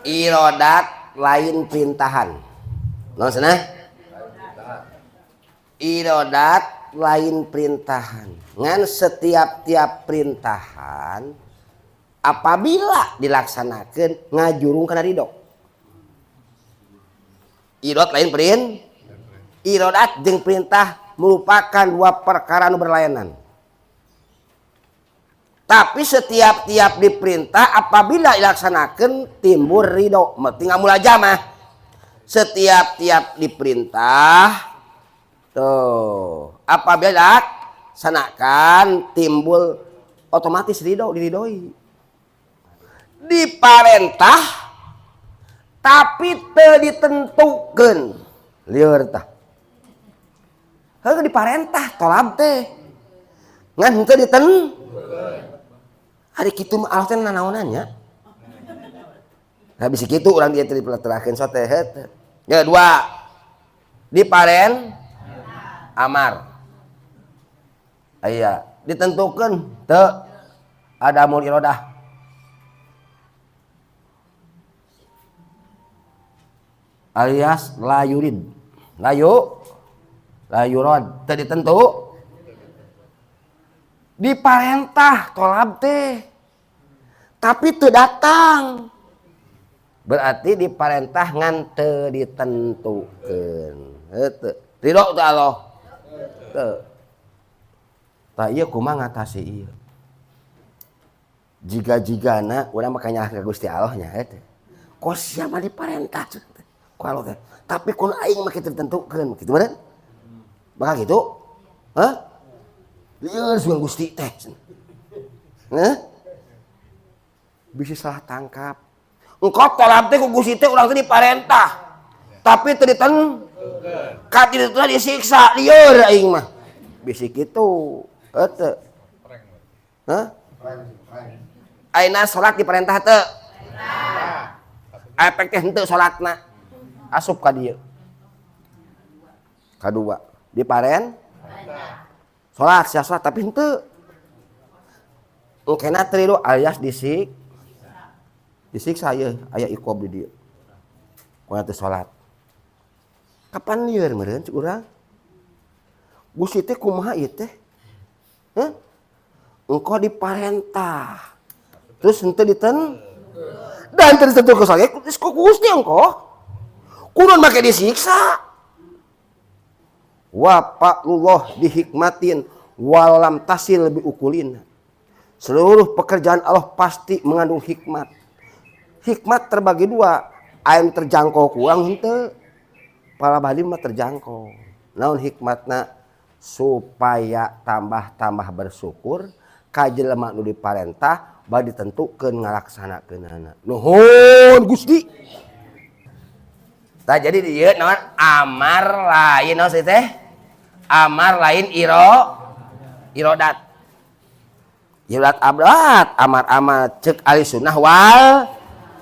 Irodat lain perintahan. Naon cenah? Irodat lain perintahan. Ngan setiap-tiap perintahan apabila dilaksanakan ngajurung kana ridho. Irod lain irodat jeung perintah merupakan dua perkara nu berlayanan. Tapi setiap-tiap diperintah apabila dilaksanakan timbul ridho, tinggal mulajamah. Setiap-tiap diperintah tuh apabila dilaksanakan timbul otomatis ridho, diridhoi. Diparentah tapi teu ditentukeun. Lieur tah. Heuh diparentah tolab teh. Ngan teu ditentukeun. Hari kitu mah Allah teh nanaonan nya. Habis kitu urang dia teh dipeleterakeun sote heuh. Ya dua. Diparen amar. Aya ditentukeun teu ada mul irodah. Alias la yurid. La yurad teu ditentu. Diparentah tolab teh tapi teu datang berarti diparentah ngan teu ditentukeun heuh ridho teu Allah teu tah ieu kumaha ngatasi ieu jiga-jigana urang mah kanyah ka Gusti Allah nya heuh kos siapa diparentah ku Allah teh tapi kun aing mah kitu ditentukeun kitu meureun bakal kitu hah. Lieur sugan Gusti teh. Bisa salah tangkap. Engkau tolab teh ku Gusti teh urang teh diparentah. Tapi teu ditentukeun. Ka ditu disiksa lieur aing mah. Bisi kitu. Heuh. Hah? Ayeuna salat diparentah teu? Efek teh henteu salatna. Asup ka dieu. Kadua, diparentah. Salat sia salat tapi henteu. Engkena teu ridho alias disiksa ieu aya iqob di dieu. Kumaha teu salat. Kapan lieur meureun cik urang? Gusti teh kumaha ieu teh? Heh? Engkau diparentah. Terus henteu ditentukeun. Dan teu ditentukeun sae ku Gusti engkau. Kunaon make disiksa? Wa fa'lullah dihikmatin walam tasil bi ukulin. Seluruh pekerjaan Allah pasti mengandung hikmat. Hikmat terbagi dua, aing terjangkau ku urang henteu. Para bali mah terjangkau. Naon hikmatna? Supaya tambah bersyukur ka jelema nu diparentah bade ditentukeun ngalaksanakeunana. Nuhun Gusti. Tah jadi dieu naon amar lain naon teh? Amar lain irodat. Irodat abad, amar cek ahli sunnah wal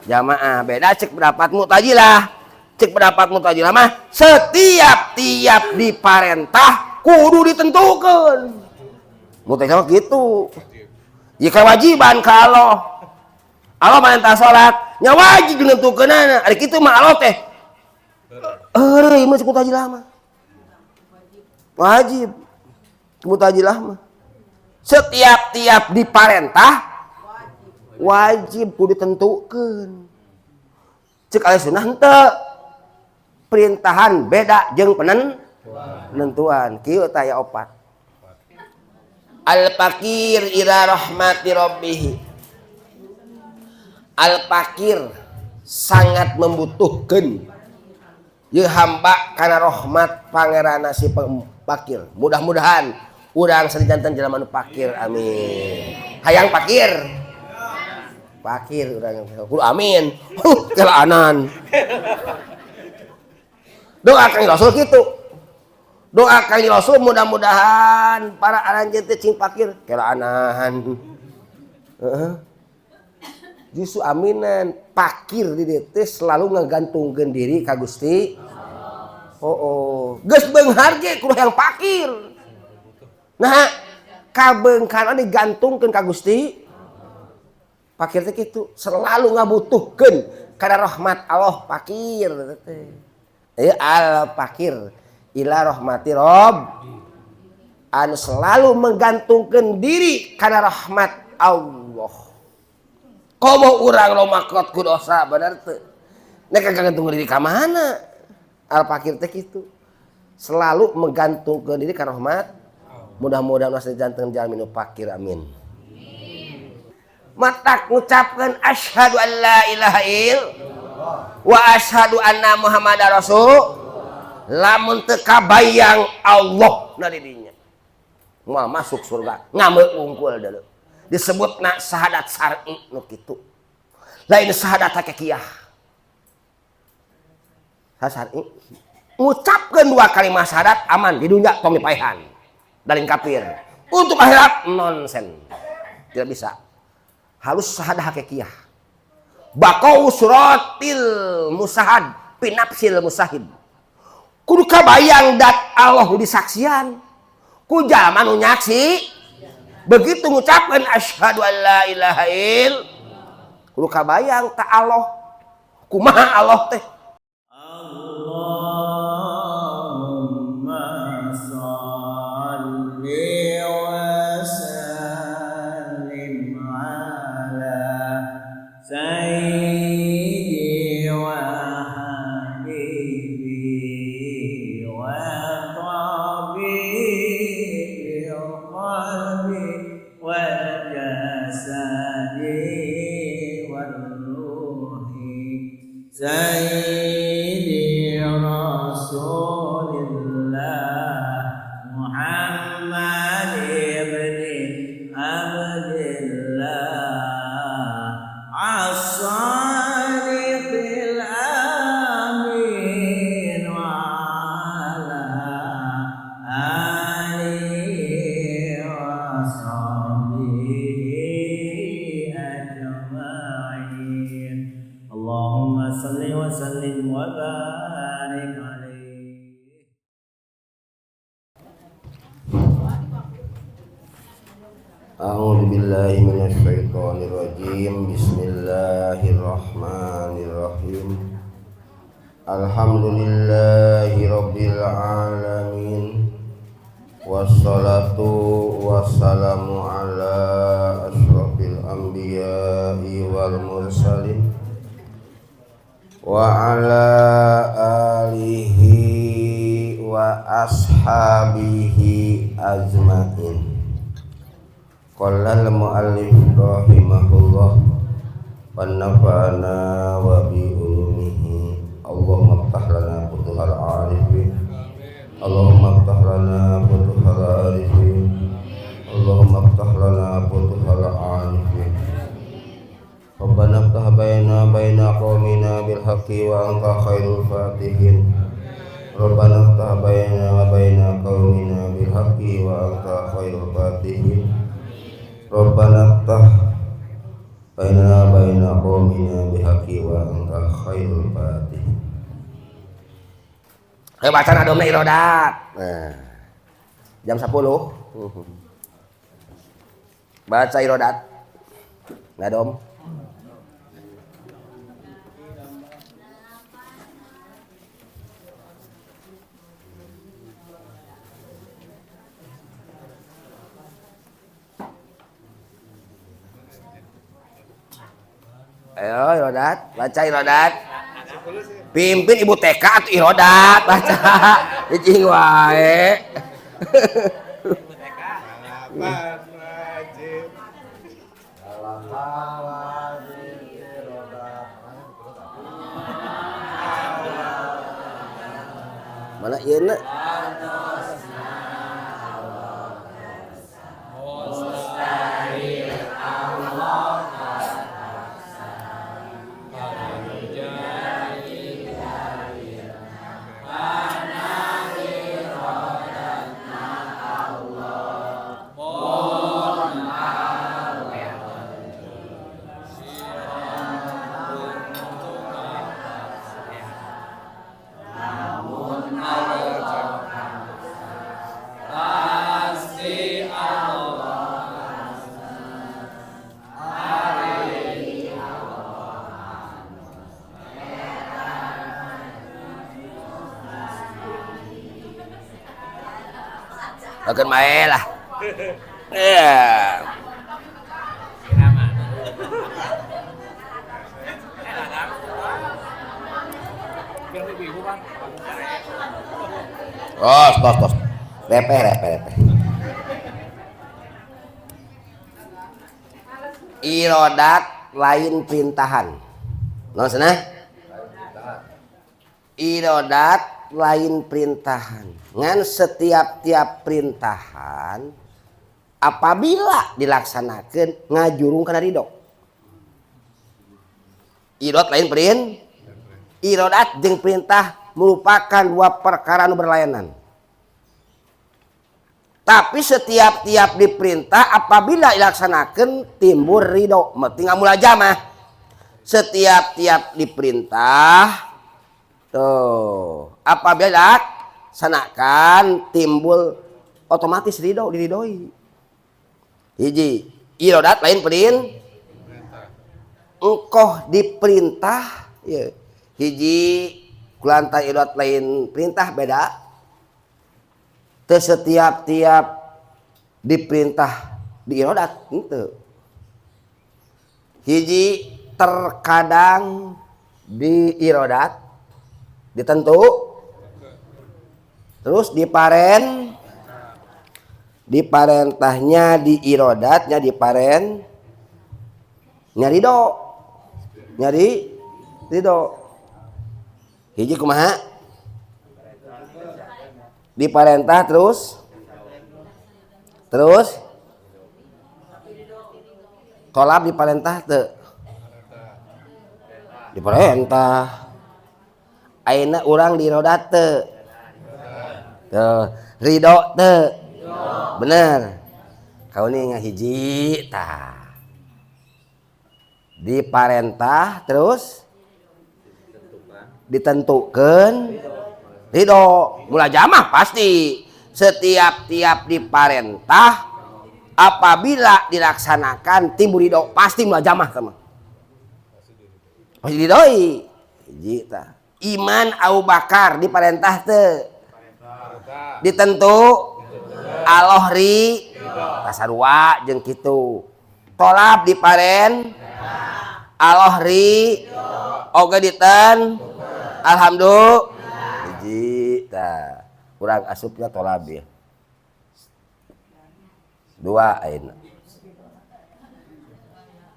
jamaah. Beda cek pendapat Mu'tazilah. Cek pendapat Mu'tazilah mah setiap-tiap diparentah kudu ditentukeun. Mu'tazilah gitu. Ya kewajiban ka Allah. Allah marentah salat, nya wajib ditentukeunana. Ari kitu mah Allah teh ieu mah cek Mu'tazilah mah. Wajib Mu'tazilah mah setiap-tiap diparentah wajib kudu ditentukeun. Cek ahli sunnah henteu. Perintahan beda jeung penentuan. Kieu tah aya opat. Al-fakir ila rahmati rabbih. Al-fakir sangat membutuhkeun ieu hamba kana rahmat pangeranna si fakir. Mudah-mudahan urang sadijanten jelema nu fakir. Amin. Hayang fakir. Fakir urang kudu amin. Kelaanan. Doa Kang Rasul kitu. Doa Kang Rasul mudah-mudahan para aranjeun teh cing fakir kelaanan. Justru aminan fakir di dieu teh selalu ngagantungkeun diri ka Gusti. Geus beunghar ge kudu hayang fakir. Nah, kabeungkana digantungkeun ka Gusti. Fakir teh kitu selalu ngabutuhkeun karena rahmat Allah fakir. Al fakir ila rahmati Rob, anu selalu menggantungkan diri karena rahmat Allah. Komo urang lomakot ku dosa bener teu. Nek gantung diri ka mana? Al fakir teh kitu. Selalu menggantungkan diri karena rahmat. Mudah-mudahan nasi jantung jamin fakir amin. Matak ngucapkeun asyhadu an la ilaha illallah wa asyhadu anna muhammadar rasul. Lamun teu kabayang Allah na di dinya moal masuk surga ngameung unggul deuleu disebutna syahadat syar'i nu kitu lain syahadat hakikiyah. Syar'i ngucapkeun dua kalimat syahadat aman di dunia tong dipaehan dari kafir, untuk akhirat nonsen tidak bisa. Harus syahadat hakikiyah. Baqau suratil musahad pinapsil musahid. Kudu kabayang dat Allah disaksian ku jalma nu nyaksi. Begitu ngucapkeun asyhadu an la ilaha illallah kudu kabayang ta Allah kumaha Allah teh. Allahumma shalli wa sallim ala sayyidi wa Sayyidi Rasulillah Muhammad ibn Abdillah as-sadiqil amin wa ala alihi wa sahbihi ajma'in. Allahumma salli wa sallim wa barik alaihi. A'udzu billahi minasy syaithanir rajim. Bismillahirrahmanirrahim. Alhamdulillahi rabbil alamin. Wassalatu wassalamu ala asyrafil anbiya'i wal mursalin wa ala alihi wa ashabihi ajmain. Qala al-mu'allif rahimahullah wa nafa'ana wa bi ulumihi. Allahumma iftah lana futuhal arifin. Allahumma iftah lana futuhal arifin. Allahumma iftah lana futuhal arifin. Rabbana iftah baina qaumina bil haqqi wa anta khairul fatihin. Rabbana iftah baina qaumina bil haqqi wa anta khairul fatihin. Rabbana iftah baina qaumina bil haqqi wa anta khairul fatihin. Ayo bacaan adomna irodat. Nah. Jam 10. Baca irodat. Ngadom. Ayo irodat, baca irodat. Pimpin ibu TK atau irodat baca. Icing wae. Mana ieu na? akan main lah. Ya. Tos. Repeh. Irodat lain perintahan. Naon cenah? Irodat lain perintahan. Ngan setiap perintahan apabila dilaksanakan ngajurung kana ridho. Irod lain irodat jeung perintah merupakan dua perkara nu berlayanan. Tapi setiap diperintah apabila dilaksanakan timbul ridho, tinggal mulajamah. Setiap diperintah tuh apabila dilaksanakan timbul otomatis ridho, diridhoi. Hiji, irodat lain engkoh diperintah ya. Hiji kulanta irodat lain perintah beda. Teu setiap diperintah diirodat henteu. Hiji terkadang diirodat ditentu terus diparentahnya diirodatnya diparen nyari ridho. Hiji kumaha? Diparentah terus tolab diparentah teu diparentah ayeuna urang dirodat teu ridho teu bener kauni ngahiji tah diparentah terus ditentukan ridho mulajamah pasti setiap diparentah apabila dilaksanakan timbul ridho pasti mulajamah sama pasti ridhoi. Iman Abu Bakar diparentah teu ditentu Allah kasarua jeung kitu tolab diparen Allah oge diten alhamdulillah. Kurang asupnya tolab ya. 2 ayeuna.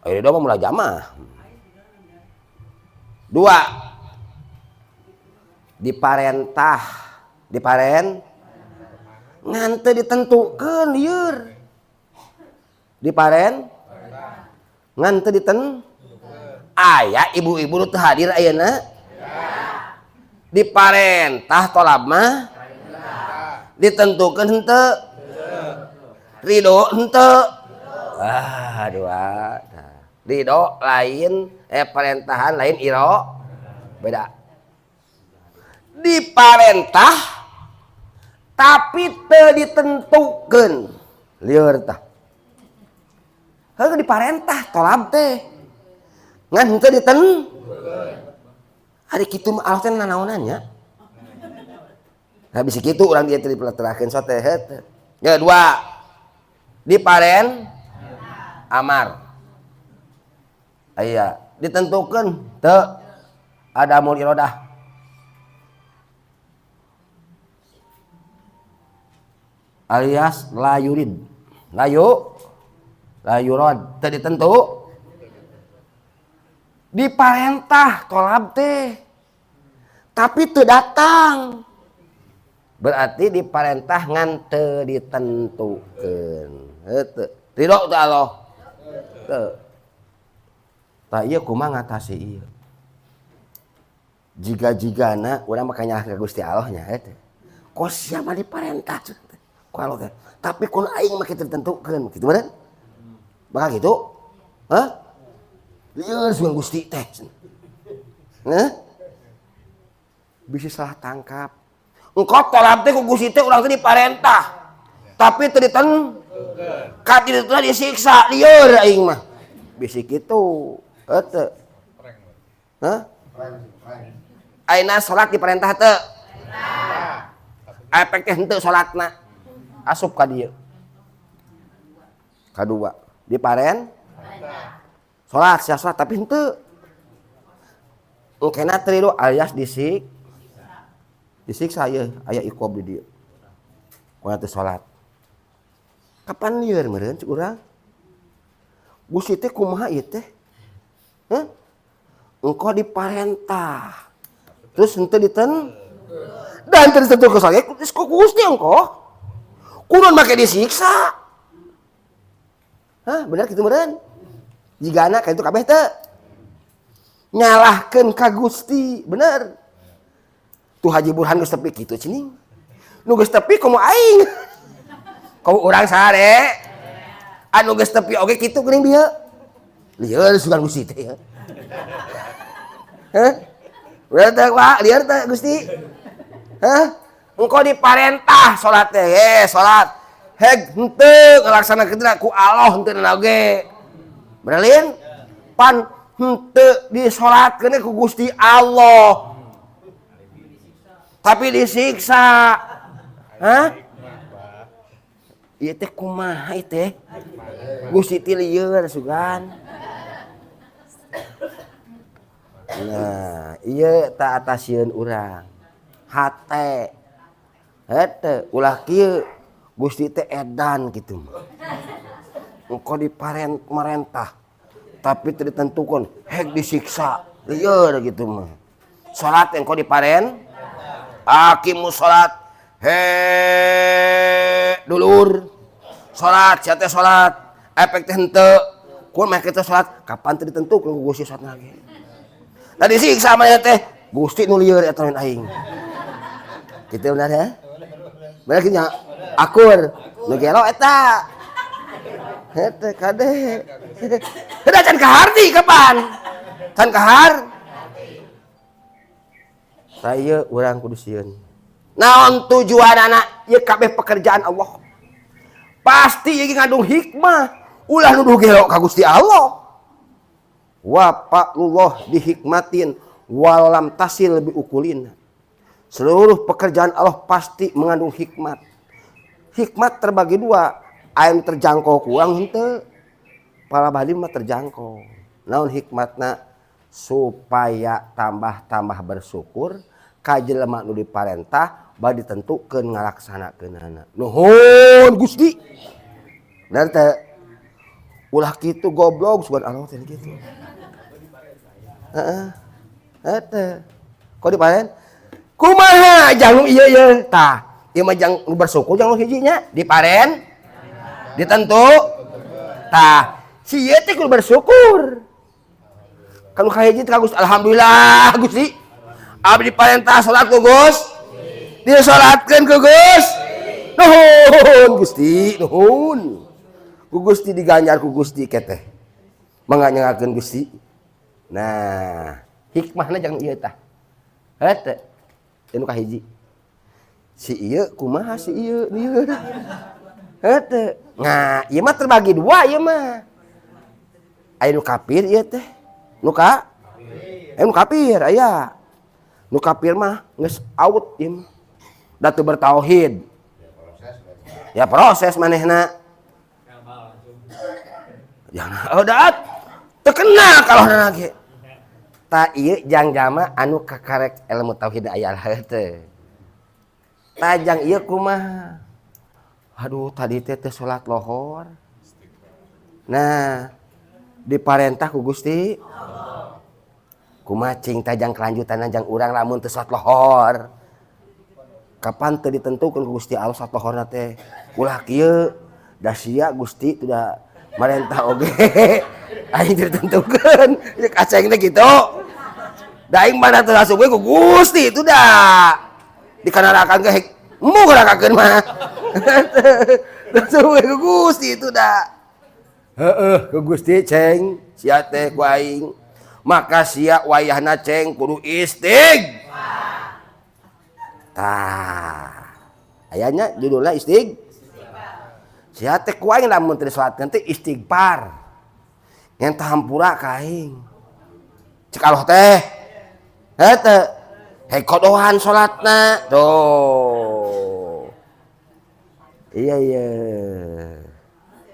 Ayeuna mah mulajamah. 2 diparen ngan teu ditentukeun lieur. Diparen ngan teu aya ibu-ibu nu teu hadir ayeuna. Diparentah tolab mah ditentukan henteu ridho henteu dua ridho lain parentahan lain beda. Diparentah tapi teu ditentukeun lieur tah heuh diparentah tolab teh ngan henteu hari kitu mah Allah teh nanaonannya. Habis kitu urang dia teh dipelantarakeun sote heuh. Ya 2. Diparen amar. Aya ditentukeun teu ada mul irodah. Alias la yurid. La yurad teu ditentu. Diparentah tolab teh tapi teu datang berarti diparentah ngan teu ditentukeun heuh ridho teu Allah teu tah ieu kumaha ngatasi ieu jiga-jigana urang mah kanyah ka Gusti Allah nya teh kos mah diparentah ku Allah teh tapi kun aing mah kitu ditentukeun kitu meureun bakal kitu hah. Lieur sugan Gusti teh. Bisa salah tangkap. Engkau tolab teh ku Gusti teh urang teh diparentah. Tapi teu ka ditu teh disiksa lieur aing mah. Bisi kitu. Heuh. Hah? Ayeuna salat diparentah teu? Efek teh henteu salatna. asup ka dieu. Kadua diparen salat sia salat tapi henteu engkena triru alias disiksa aya iqob di dieu kumaha teu salat kapan lieur meureun cik urang Gusti teh kumaha ieu teh engkau diparentah terus henteu dan tertentu ke saya ku Gusti engkau kunaon make disiksa. Hah, bener kitu meureun. Jigana ka itu kabeh teu. Nyalahkeun ka Gusti, bener. Tuh Haji Burhan geus tepi kitu ceuning. Nu geus tepi komo aing. Komo urang sare. Anu geus tepi oge kitu geuning dieu. Lieur sugan Gusti teh. Hah? Bener teh Pak, lieur teh Gusti. Hah? Engkau diparentah salat teh, salat. Heg henteu ngalaksanakeun ku Allah henteu oge. Benerlin? Pan henteu disalatkeun ku Gusti Allah. Tapi disiksa. Hah? Ieu teh kumaha ieu teh? Gusti ti lieur sugan. Nah, ieu ta atasieun urang. Hate. Hete ulah kieu Gusti teh edan gitu. Engkau diparentah tapi teu ditentukeun heg disiksa. Lieur gitu mah. Salat engkau aqimus salat. He dulur. Salat sia teh salat. Efek teh henteu. Kun mah kitu salat kapan teu ditentukeun ku Gusti salatna ge. Tadi disiksa mah teh Gusti nu lieur eta aing. Kitu bener ya? Bener kitu nya. Akur nu gelo eta. Hete kade. Heuda can kahar di kapan? Can kahar? Saya urang kudu sieun. Naon tujuanana? Ieu kabeh pekerjaan Allah. Pasti ieu ngandung hikmah. Ulah nuduh gelo ka Gusti Allah. Wa fa'lullah dihikmatin walam tasil bi ukulin. Seluruh pekerjaan Allah pasti mengandung hikmat. Hikmat terbagi dua, aing terjangkau kuang henteu. Pala bali mah terjangkau. Naon hikmatna? Supaya tambah bersyukur ka jelema nu diparentah bade ditentukeun ngalaksanakeunana. Nuhun Gusti. Dan teh ulah kitu goblok sugan Allah teh kitu. Heeh. Eta. Kok diparen? Kumaha jang ieu tah. Ieu mah jang bersyukur jang hijinya diparen ditentu tah si ieu teh kudu bersyukur kalau ka hiji teh Gusti alhamdulillah Gusti abdi diparentah salat ku Gus disalatkeun ku Gus nuhun Gusti nuhun ku Gusti diganjar ku Gusti keteh mangga nyangakeun Gusti. Nah hikmahna jang ieu tah hete anu ka hiji si ieu kumaha si ieu lieur hete. Nah ieu mah terbagi dua ieu mah aya nu kafir ieu teh nu kafir aya nu kafir mah geus out ieu mah da teu bertauhid ya proses manehna jangan udah teu kenal kalahna ge ta ieu jang jama anu kakarek ilmu tauhid aya heuh tajang ieu kumaha aduh tadi teh salat lohor nah diparentah ku Gusti kumaha cing tajang kelanjutan jang urang lamun teu salat lohor kapan teu ditentukeun ku Gusti Allah salat lohorna teh ulah kieu da sia Gusti teu da marentah oge aing ditentukeun ceuk aceng teh kitu da aing mana teu asup ku Gusti itu da dikanarakan ke mu gerakakeun mah asup ku Gusti itu da heueuh ku Gusti ceng sia teh ku aing maka sia wayahna ceng kudu istighfar tah ayanya judulna sia teh ku aing lamun teu salatkeun teh istighfar nyen hampura ka aing cek Allah teh heuh hei kodohan salatna tuh Iya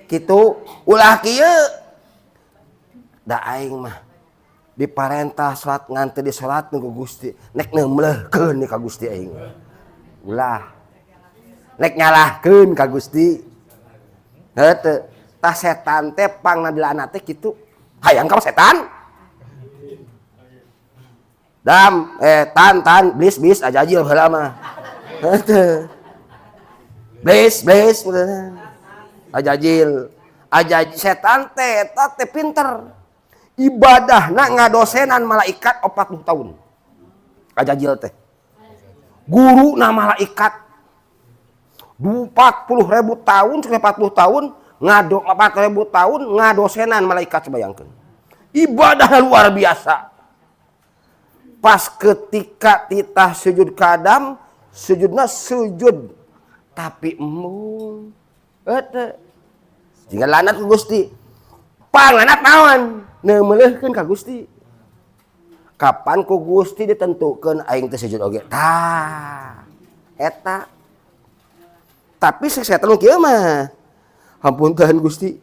kitu ulah kieu da aing mah diparentah salat ngan teu disalatkeun ku Gusti nek neumeulkeun ka Gusti aing ulah nek nyalahkeun ka Gusti heuh tah setan teh pangadilana teh kitu hayang ka setan dam tan bis ajajil heula mah heuh Blis, ajajil setan teh pinter. Ibadahna ngadosenan malaikat 40 tahun. Ajajil teh. Guru na malaikat 40.000 tahun, 40 tahun, 40.000 tahun ngadosenan malaikat sebayangkeun. Ibadahna luar biasa. Pas ketika titah sujud kadam, sujudna sujud tapi embung tinggal lanat ku Gusti panganat naon neumeulkeun ka Gusti kapan ku Gusti ditentukeun aing teh sujud oge tah eta tapi setan kieu mah hampunten Gusti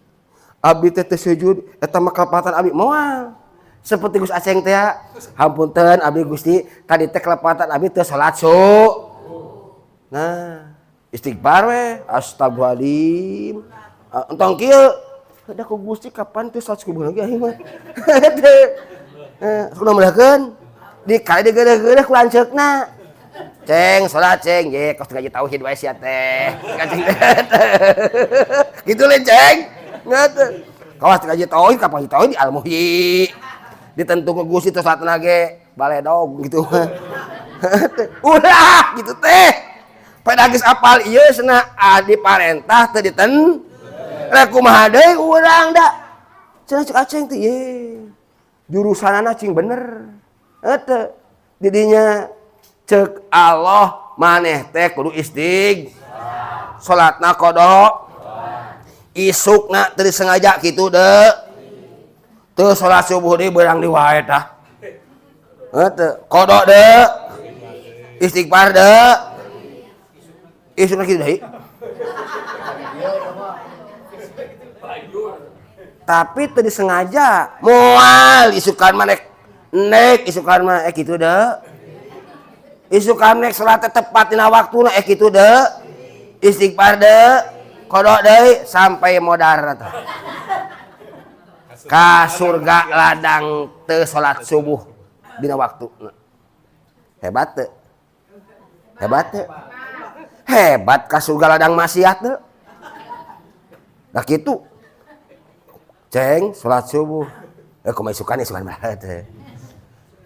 abdi teh sujud eta mah kelepatan abdi moal seperti Gus Aceng teh hampunten abdi Gusti tadi teh kelepatan abdi teh salat nah istighfar we astagfirullahaladzim entong kieu da ku Gusti kapan teh salat subuh lagi aing mah kudu meulekeun di kali digeudeung ku lanceukna ceng salat ceng ye kos ngaji tauhid wae sia teh ceng kitu le ceng ngat kawas ngaji tauhid kapan tauhid di al-muhyi ditentu ku Gusti teh salatna ge baledog gitu mah ulah gitu teh pada geus apal ieu cenah diparentah teu diten rek kumaha deui urang da cenah cek aceng teh ye jurusanana cing bener teu didinya cek Allah maneh teh kudu salatna kodok isukna teu disengaja kitu deui teu salat subuh deui beurang di wae tah teu kodok deui istighfar deui isukna kitu deui. Tapi teu disengaja. Moal isukan mah nek isukan mah kitu deui. Isukan nek salat tepat dina waktuna kitu deui. Istighfar deui, kodok deui sampai modar tah. Ka surga ladang teu salat subuh dina waktuna. Hebat teu? Hebat teu? Hebat ka surga ladang maksiat teu. Dah kitu. Ceng salat subuh. Kumaha isukan mah teh.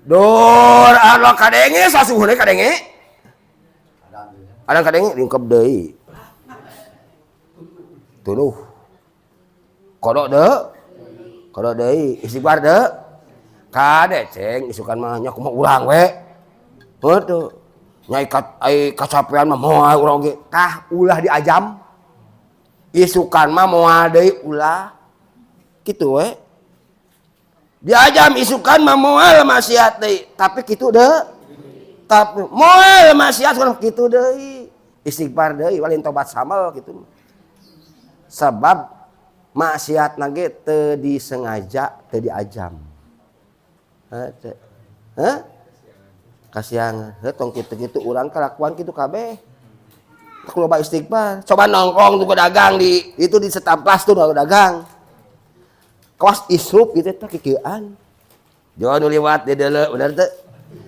Dur anu kadenge sasuhuna kadenge. Adang kadenge lingkep deui. Tuluh. Kodok deui, istighfar deui. Kade ceng isukan mah nya kumaha urang we. Heuh. Nyai kacapean mah moal urang ge tah ulah diajam isukan mah moal deui ulah kitu we diajam isukan mah moal maksiat deui tapi kitu deui tapi moal maksiat kitu deui istighfar deui walin tobat samal kitu sebab maksiat ge teu disengaja teu diajam kasihan tong kitu-kitu urang kelakuan kitu kabeh tak loba istighfar coba nongkrong tuh dagang di itu di setamplas tuh dagang kawas isrup gitu teh kikieuan jangan nu liwat di deuleu bener teu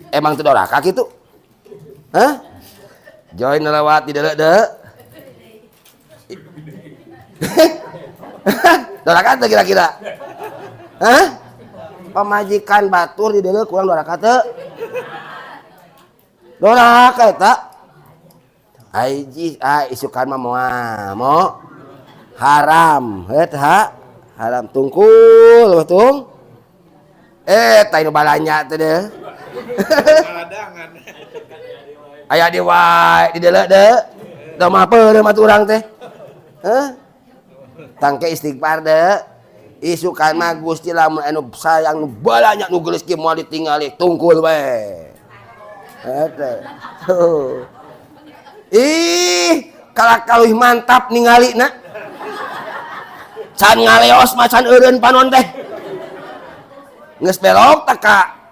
emang teu doraka kitu join lewat di deuleu deuk doraka teu kira-kira pamajikan batur di deuleu kurang doraka teu doraka eta aiji isukan mah moal haram eta haram tungkul tung tah nu balanya teh deh aya di wae di deuleu deuk da mah peureum atuh urang teh tangke istighfar deuk isukan mah Gusti lamun anu sayang nu balanya nu geus kieu moal ditingali tungkul we ih kalih mantap ningali na can ngaleos macan eureun panon teh geus belok tak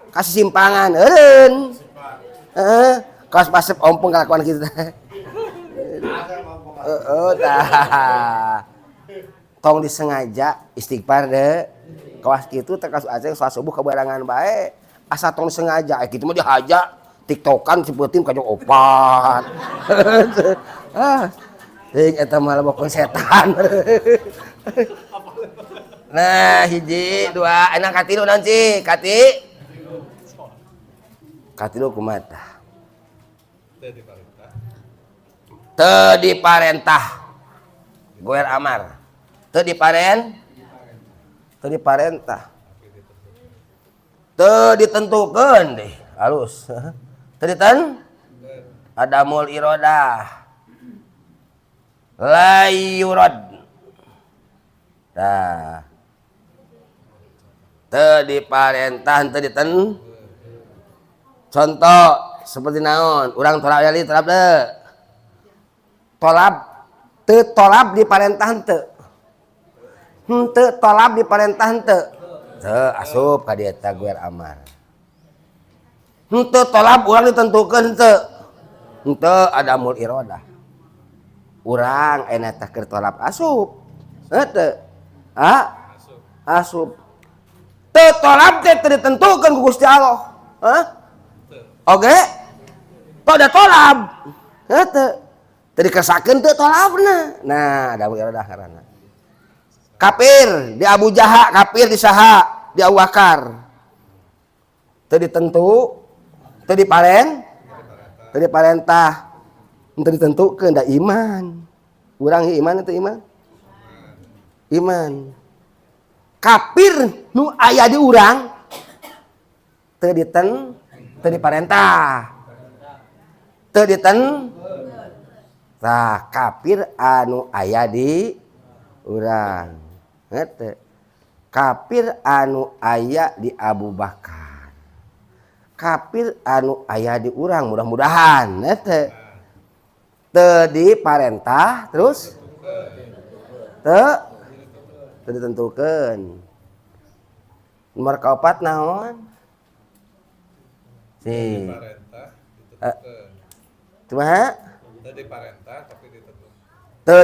ka simpangan eureun kaos basep ompong kalakuan kitu teh tah tong disengaja istighfar deh kawas kitu teh kasus aceh salat subuh kabarangan bae asa tong disengaja kitu mah dihaja tiktokan ciputin kajong opat ting eta mah bokon setan nah hiji dua enak katilu nanti katilu kumata teu diparentah goer amar teu diparentah teu ditentukeun deh halus teu diten adamul iradah la yurad dah teu diparentah teu diten contoh seperti naon urang tolab yali tolab deh tolab teu tolab diparentah teu teu tolab diparentah teu teu asup ka dieu eta guer amar teu tolab urang ditentukeun teu teu adamul iradah urang ena teh keur tolab asup teu asup teu tolab teh teu ditentukeun ku Gusti Allah oge pada tolab teu dikesakeun teu tolabna nah adamul iradah ngaranna kafir di Abu Jaha kafir di saha di Abu Bakar teu ditentu teu diparentah teu ditentukeun da iman urang iman itu iman kafir nu aya di urang teu diparentah teu diten tah kafir anu aya di urang teu kafir anu aya di Abu Bakar kafir anu aya di urang mudah-mudahan teu diparentah terus teu ditentukeun nomor kaopat naon si cuma teu diparentah tapi ditentukeun teu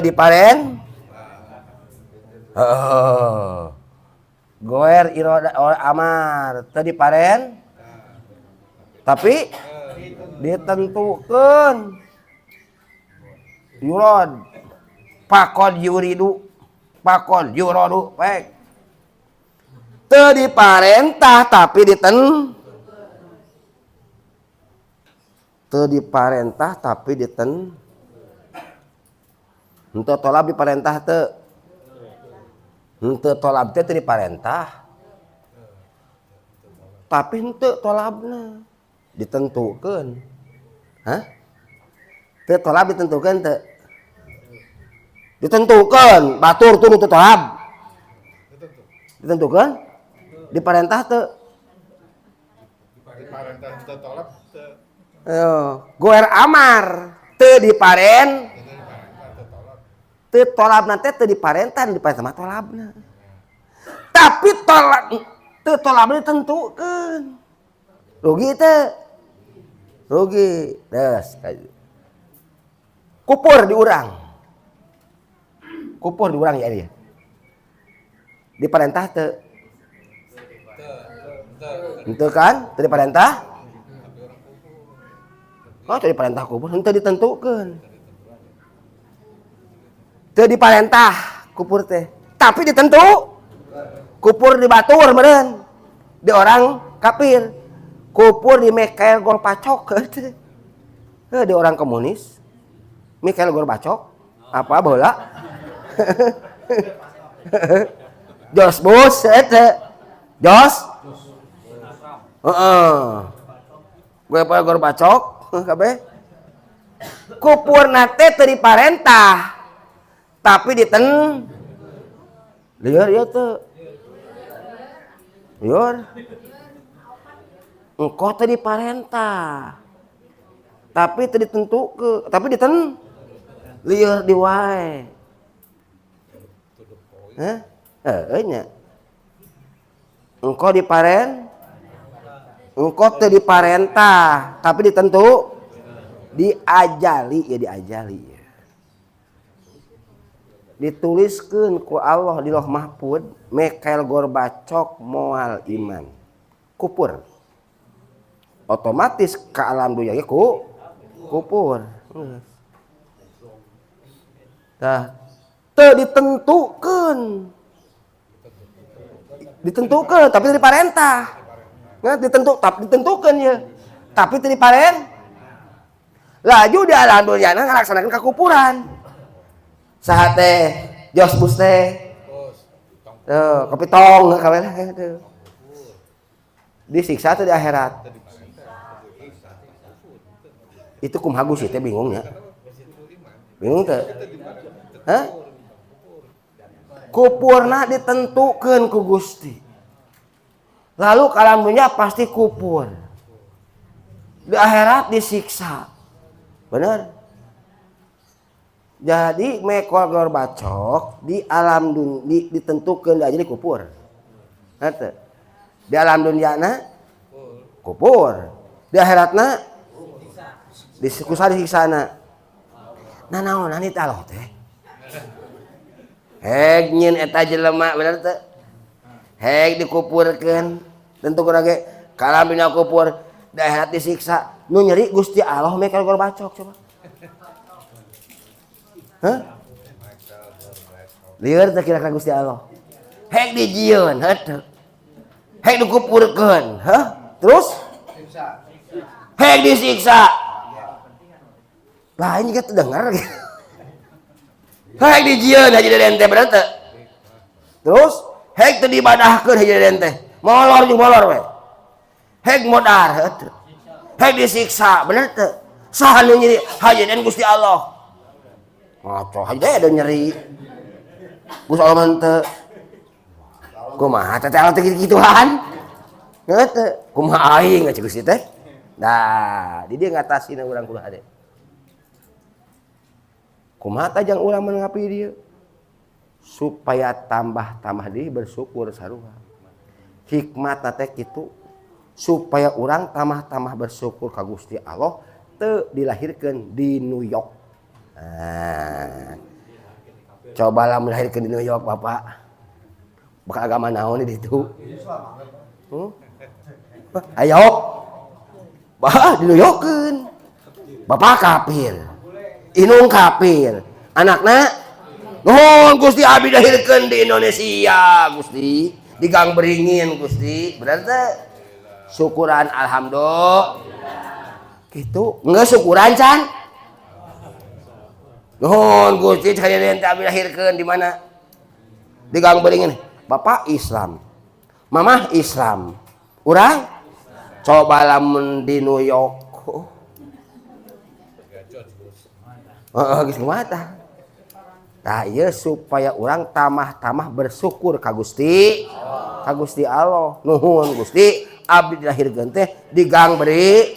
goer iroda amar teu diparen tapi ditentukeun yurad pakod yuridu pakod yuradu pek teu diparentah tapi teu diparentah tapi henteu tolab diparentah teu henteu tolab teh teu diparentah tapi henteu tolabna ditentukeun teu tolab ditentukeun teu ditentukeun batur tuh nu tolab ditentukeun diparentah teu diparentah teu tolab teu goer amar teu diparen teu tolabna teh teu diparentah diparentah mah tolabna tapi teu tolabna ditentukeun rugi teu rugi des kupur di urang ya dia diparentah teu henteu kan teu diparentah teu diparentah kupur henteu ditentukeun teu diparentah kupur teh tapi ditentu kupur di batur meureun di orang kafir kupur di Mikhail Gorbachev di orang komunis Mikhail Gorbachev apa bola Jos Bush Jos gue pada Gorbachev kabeh kupurna teh teu diparentah tapi lieur ieu teu lieur engko teu diparentah tapi teu ditentukeun tapi lieur di wae. Nya. Engkau diparen, engkau teu diparentah, tapi ditentu diajali ya diajali. Dituliskeun ku Allah di Lauh Mahfuz, Mikhail Gorbachov moal iman. Kupur. Otomatis ke alam dunia ge kupur. Tah teu ditentukeun tapi teu diparentah. Tapi ditentukeun ya. Tapi teu diparen. Laju di alam dunia ngalaksanakeun kakupuran. Saha teh jos bus teh. Kopi tong kawen teh. Disiksa teh di akhirat. Itu kumaha Gusti teh bingungnya. Bingung teh. Hah? Kupurna ditentukeun ku Gusti. Lalu kalam dunya pasti kupur. Di akhirat disiksa. Benar? Jadi Mikhail Gorbachov di alam dunia ditentukeun jadi kupur. Hate. Di alam dunyana kupur. Di akhiratna disiksana. Nah naonan ieu Allah teh? Heg nyin eta jelema bener teh. Heg dikupurkeun. Tentukeun ge kalam dunya kupur, di akhirat disiksa. Nu nyeri Gusti Allah Mikhail Gorbachov coba. Hah? Lieur teh kira-kira Gusti Allah. Heg dijieun, heuh. Heg dikupurkeun, hah? Terus? Heg disiksa. Lah ini kita dengar gitu. Heg dijieun haji deden teh bener teh. Terus heg teu diibadahkeun haji deden teh. Molor jeung molor we. Heg modar, heuh. Heg disiksa, bener teh. Saha nu nyeri haji deden Gusti Allah. Ngaco haji deden nyeri. Gusti Allah teh. Kumaha teh Allah teh gituan? Heuh, kumaha aing cek Gusti teh. Nah, di dia ngatasina urang kumaha teh. Kumaha teh jang urang menengapi dia? Supaya tambah deui bersyukur sarua. Hikmatna teh kitu supaya urang tambah bersyukur ka Gusti Allah teu dilahirkeun di New York. Nah, cobalah melahirkan di New York Bapak. Bakal agama naon di ditu? Ayo. Bah di New Yorkeun. Bapak kafir. Inung kafir. Anakna nuhun Gusti abdi dilahirkeun di Indonesia Gusti. Di Gang Beringin Gusti. Berarti syukuran alhamdulillah. Gitu. Enggak syukuran can? Nuhun Gusti kalian teh abdi lahirkeun di mana? Di Gang Beringin. Bapak Islam. Mamah Islam. Urang coba lamun di New York. Geus kumaha tah? Tah ieu supaya urang tamah bersyukur ka Gusti. Ka Gusti Allah. Nuhun Gusti abdi dilahirkeun teh di Gang Beri.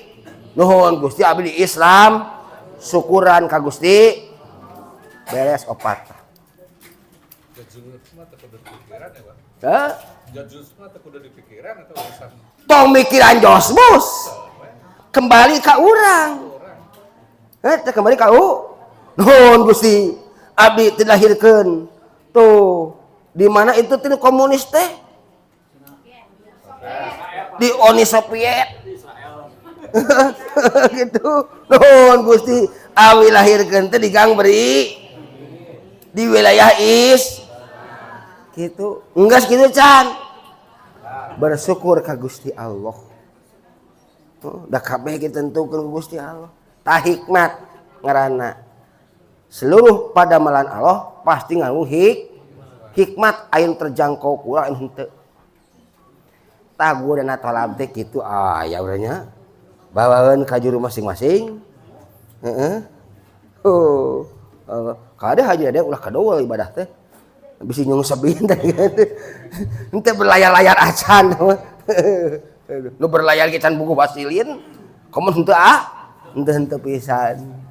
Nuhun Gusti abdi di Islam. Syukuran ka Gusti. Beres opat. Tong mikiran josmus. Kembali ka urang. Kembali ka nuhun Gusti abdi dilahirkeun tuh di mana itu teh komunis teh di Uni Soviet gitu. Nuhun Gusti abdi lahirkeun teh di Gang Beri di wilayah gitu. Enggas gitu can. Bersyukur ka Gusti Allah. Da kabeh ditentukeun ku Gusti Allah. Tah hikmat ngaranna. Seluruh padamalan Allah pasti nganggo hikmat ayeun terjangkau kula henteu. Tah gurana talab teh kitu aya urangnya. Bawaeun ka juru masing-masing. Heeh. Kada haji ada ulah kadoa ibadah teh. Bisi nyung sabin teh. Henteu berlayar-layar acan. Nu berlayar ge can buku basilin. Komo henteu henteu pisan.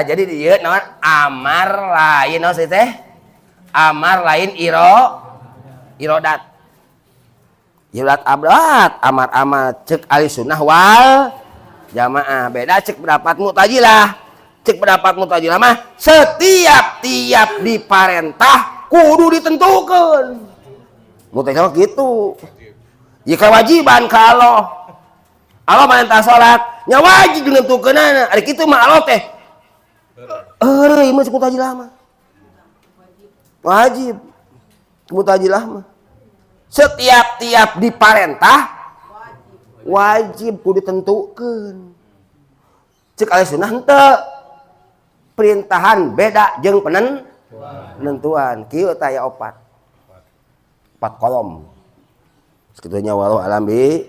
jadi dieu naon amar lain naon teh amar lain irodat irodat abdat amar cek ahli sunnah wal jamaah beda cek pendapat mu'tazilah. Cek pendapat mu'tazilah mah setiap diparentah kudu ditentukan. Mu'tazilah gitu. Jika wajiban kalau Allah perintah salat nya wajib ditentukeunana. Ari kitu mah Allah teh eueuh mah mu'tazilah mah. Wajib. Mu'tazilah mah. Setiap diparentah wajib kudu ditentukeun. Cek ahli sunnah henteu. Perintahan beda jeung penentuan. Kieu teh aya 4 kolom. Sekitunya walau alam bi.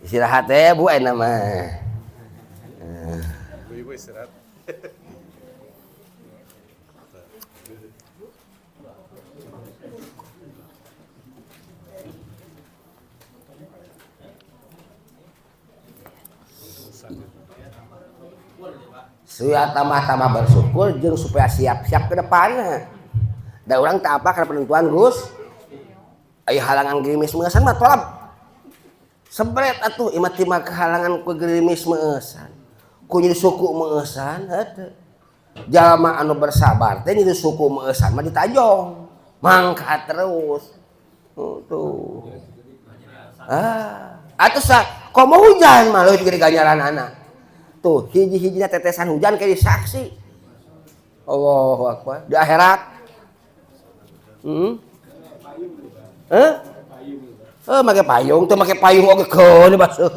Istirahat teh Bu ayeuna mah. Ibu istirahat. Supaya tambah bersyukur jeung supaya siap-siap ke depanna. Da urang teu apa kana penentuan Gus. Aya halangan gerimis meusan mah tolab. Sebret atuh imah timah kehalangan ku gerimis meusan. Ku nyi suku meusan heuh. Jalma anu bersabar teh nyi suku meusan mah ditajong. Mangkat terus. Tuh. Atuh komo hujan mah leuwih gede ganjaranana. Tuh hiji-hijina tetesan hujan kayak disaksi. Allahu Akbar di akhirat. Make payung teu make payung oge keun basuh.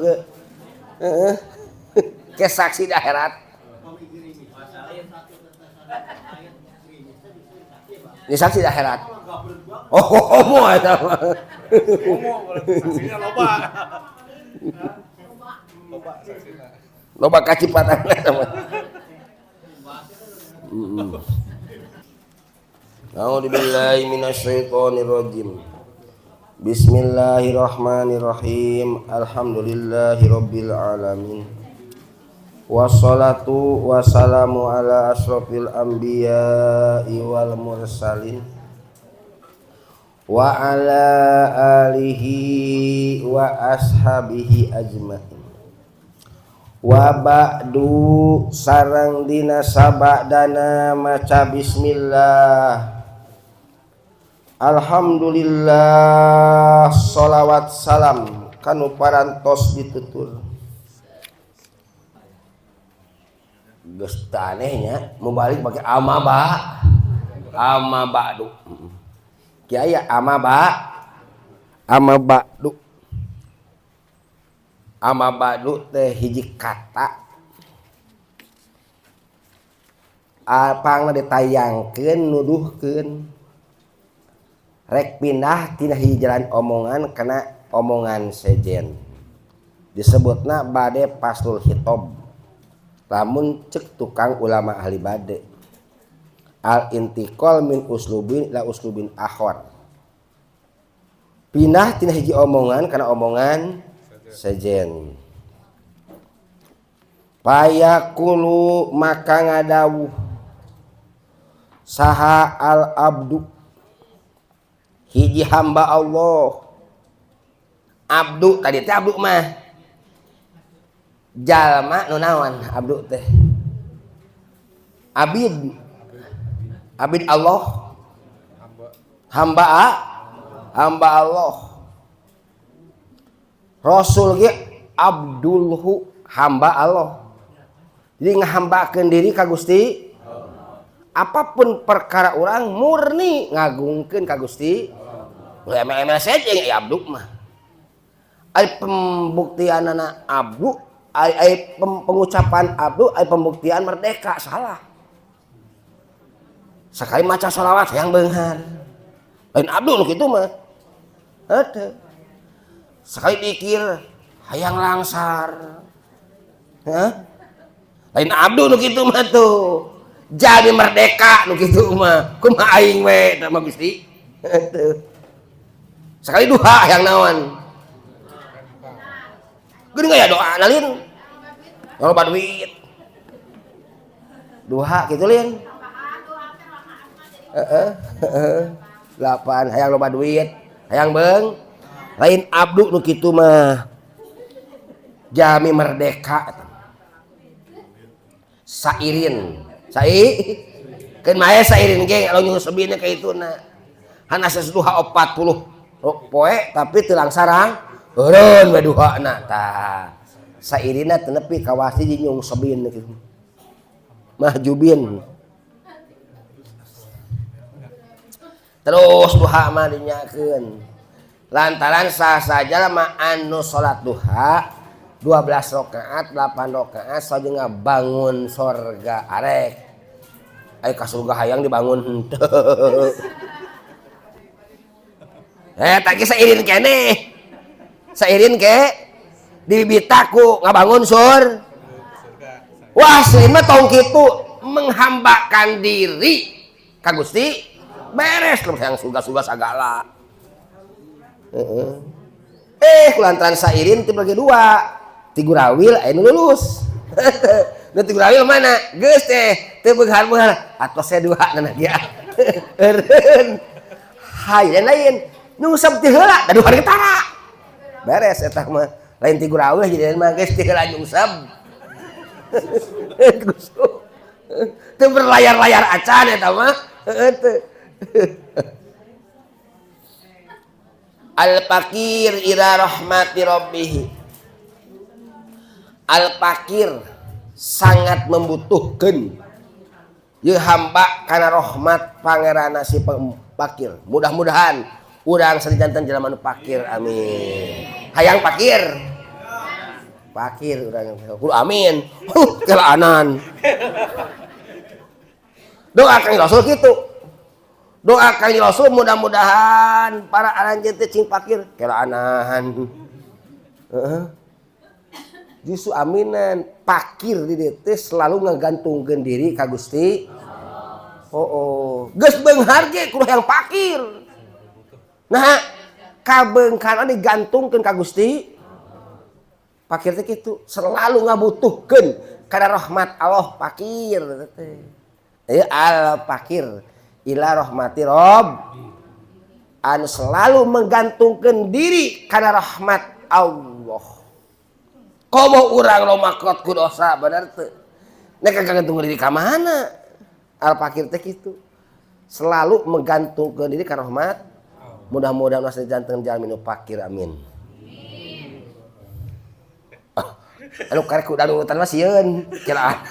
Ke saksi di akhirat. Ini saksi di akhirat. Oh eta mah. Saksinya loba. Loba saksina. Loba kacipatan eta mah. A'udzu billahi minasyaitonir rajim. Bismillahirrahmanirrahim. Alhamdulillahirabbil alamin. Wassalatu wassalamu ala asyrofil anbiya'i wal mursalin wa ala alihi wa ashabihi ajmain. Wa ba'du sareng dina sabadana maca bismillah. Alhamdulillah sholawat salam kanu parantos ditutur. Geus teu anehnya mubalik pakai ama ba'du. Kieu aya ama ba'du. Ama ba'du teh hiji kata apangna ditayangkeun nuduhkeun rek pindah tina hiji jalan omongan kana omongan sejen disebutna bade paslul khitab lamun cek tukang ulama ahli bade al intiqal min uslubin ila uslubin akhar pindah tina hiji omongan kana omongan sejen payakulu maka ngadawuh saha al abdu hiji hamba Allah. Abdu tadi teh abdu mah jalma nu naon abdu teh abid Allah hamba Allah. Rasul ge abdulhu hamba Allah. Jadi ngahambakeun diri ka Gusti. Apapun perkara orang murni ngagungkeun ka Gusti. Emel-emel saja ya abdu mah. Ai pembuktianana abdu, ai pengucapan abdu, ai pembuktian merdeka salah. Sekali maca sholawat yang beunghar. Lain abdu nu kitu mah. Heuh. Sekali dikir hayang langsar. Hah? Lain abdu nu kitu mah tuh. jadi merdeka nu kitu mah kumaha aing we mah Gusti. Sekali duha yang naon geuning aya doa nalin loba duit duha kitu lin lapan hayang loba duit hayang beung lain abdu nu kitu mah jami merdeka sairin keun mae sairin ge kalau nyusebina ka ituna hana seduha 40 poe tapi teu langsarang eureun we duhana tah sairina teu nepi ka wasi nyungsebin kitu mahjubin terus duha mah dinyakeun lantaran sah saja mah anu salat duha 12 rakaat 8 rakaat sajenga bangun sorga arek aya ka surga hayang dibangun henteu tak ge sairin keneh sairin ke dibitaku ngabangun sur wah sairin mah tong kitu menghambakan diri ka Gusti beres lu yang surga-surga sagala kulantaran sairin ti bagi dua Tigurawil aya nu lulus nu Tigurawil mana geus teh teu beunghar-beunghar atos saya dua na dia eureun hayang lain nyungsep ti heula da duha getara beres eta mah lain Tigurawil jadi mah geus ti heula nyungsep teu berlayar-layar acan eta mah teu al-fakir ila rahmati rabbih al-fakir sangat membutuhkan ye hamba kana rahmat pangeranna si fakir mudah-mudahan urang sadijanten jelema nu fakir amin hayang fakir urang kudu amin kelaanan doa Kang Rasul kitu doa Kang Rasul mudah-mudahan para aranjeun teh cing fakir kelaanan justru aminan fakir di dieu teh selalu ngagantungkeun diri ka Gusti geus beunghar ge kudu hayang fakir nah kabeungkana digantungkeun ka Gusti fakir teh kitu selalu ngabutuhkeun kana rahmat Allah fakir teh al fakir ila rahmati rabb anu selalu menggantungkeun diri kana rahmat Allah komo urang lomakot ku dosa bener teu nek kagantung diri ka mana al fakir teh kitu selalu menggantungkeun diri ka rahmat mudah-mudahan asa janten jalmi nu fakir amin anu karek ku danutan mah sieun kiraan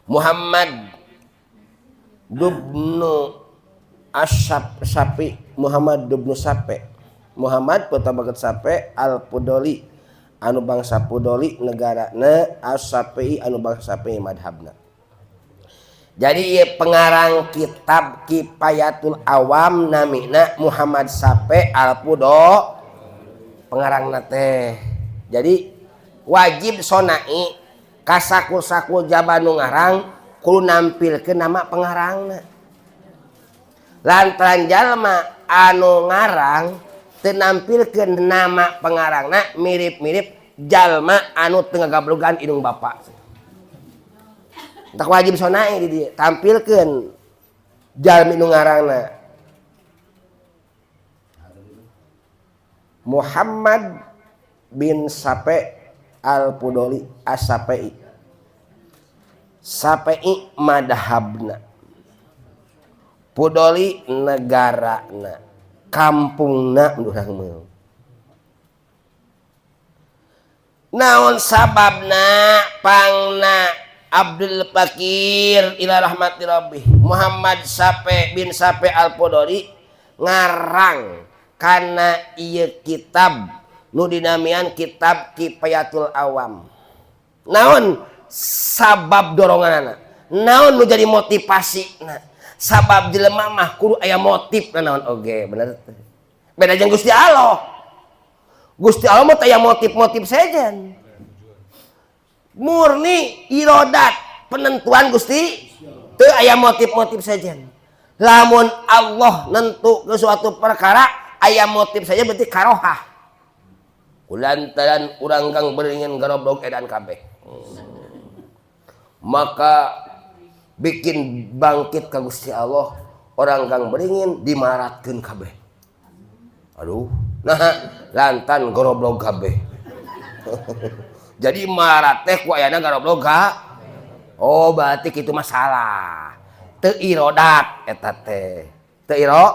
Muhammad dubnu Asy-Syafi Muhammad dubnu Sape Muhammad putabaget Sape al-Pudoli anu bangsa Pudoli negarana Asy-Syafi'i anu bangsa Syafi'i madhabna jadi ieu pengarang kitab Kifayatul Awam namina Muhammad Sape al-Pudo pengarangna teh jadi wajib sonai kasaku-saku jaban nu ngarang kudu nampilkeun nama pengarangna lantaran jalma anu ngarang teu nampilkeun nama pengarangna mirip-mirip jalma anu teu ngagablugan indung bapa tak wajib sonai di dieu tampilkeun jalmi nu ngarangna Muhammad bin Sape al-Pudoli as-Sape'i Sape'i madhabna Pudoli negarana kampungna urang mah naon sababna pangna Abdul Fakir ila rahmati rabbih Muhammad Sape bin Sape al-Pudoli ngarang kana ieu kitab nu dinamian kitab Kifayatul Awam naon sabab doronganna naon nu jadi motivasina sabab jelema mah kudu aya motif naon oge bener beda jeung Gusti Allah mah aya motif-motif sejen murni irodat penentuan Gusti teu aya motif-motif saja. Lamun Allah nentu ke suatu perkara aya motif saja berarti karohah. Kulantaran urang kang beringin garoblog edan kabeh. Maka bikin bangkit ka Gusti Allah orang kang beringin dimaratkeun kabeh. Aduh, nah lantan garoblog kabeh. Jadi marat teh ku ayana garoblog ka. Oh, berarti kitu masalah. Teu irodat eta teh. Teu iro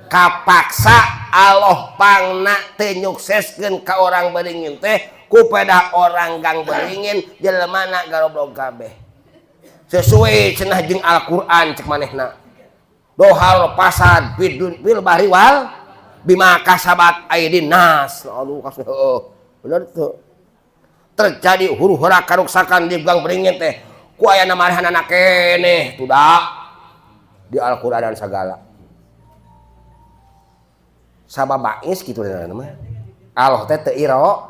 kapaksa Allah pangna teu nyukseskeun ka orang beringin teh ku pedah orang kang beringin jelema garoblog kabeh. Sesuai cenah jeung Al-Qur'an cek manehna. Dohal pasad fil bahri wal bima kasabat aydin nas. Aduh kasih bener tuh. Terjadi huru-hara karuksakan di gang beringin teh ku aya namarahanana keneh tudak di Al-Qur'an dan segala. Sababais kitu nama. Allah teh teu iro.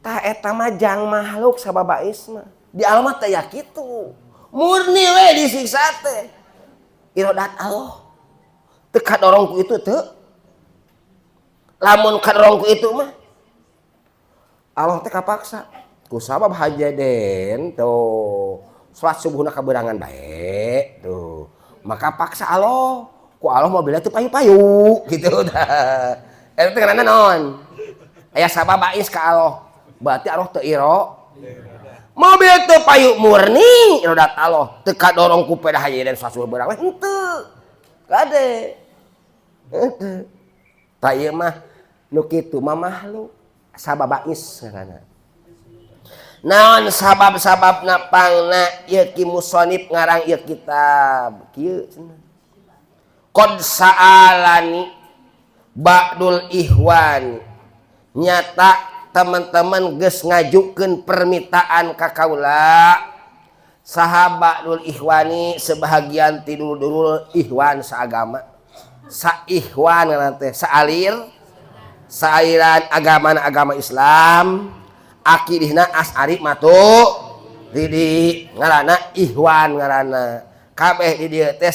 Tah eta mah jang makhluk sababais mah. Di alamat teh ya kitu. Murni we disiksa teh. Irodat Allah. Teu kadorong ku itu teu. Lamun kadorong ku itu mah Allah teh kapaksa. Ku sabab hajaden tuh. Salat subuhna kaberangan bae tuh. Maka paksa Allah. Ku Allah mobilnya teu payu-payu gitu dah. Eta teh ngaranna naon? Aya sababais ka Allah. Berarti Allah teu iro. Mobil teu payu murni irodat Allah. Teu kadorong ku pedah hajaden salat subuh beurang henteu. Kade. Henteu. Ta ieu mah nu kitu mah makhluk. Sababais ngaranna. Naon sabab-sababna pangna ieu ki musannif ngarang ieu kitab. Kieu cenah. Qad sa'alani ba'dul ihwan. Nyata teman-teman geus ngajukeun permintaan ka kaula. Saha ba'dul ihwani sebahagian ti dulur-dulur ihwan saagama. Saihwan ngaranna teh saalir. Saaliran agama Islam. Akidihna Asy'ari Maturidi ngaranna ihwan ngaranna. Kabeh di dieu teh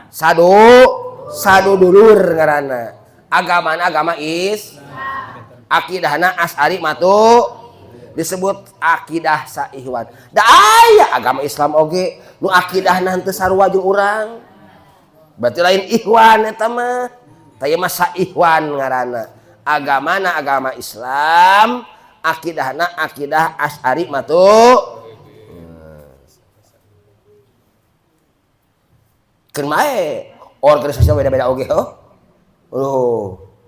sadu dulur ngaranna. Agamana agama Islam. Akidahna Asy'ari disebut akidah saihwan. Da aya agama Islam oge nu akidahna henteu sarua jeung urang. Berarti lain ihwan eta mah. Taya mah saihwan ngaranna. Agamana agama Islam, akidahna akidah Asy'ari Keun mae organisasi beda-beda oge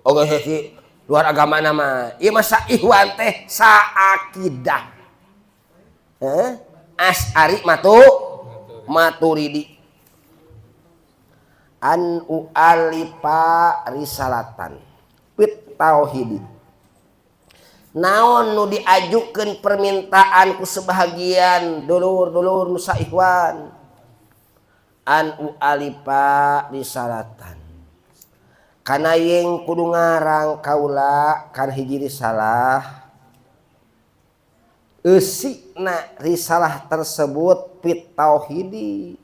organisasi luar agama mah ieu mah saihwan teh saakidah. Asy'ari Maturidi. An u'alifa risalatan fit tauhid. Naon nu diajukeun permintaan ku sebahagian dulur-dulur nu saihwan. An u'alifa risalatan. Kana yang kudu ngarang kaula kan hiji risalah. Eusina risalah tersebut fit tauhidi.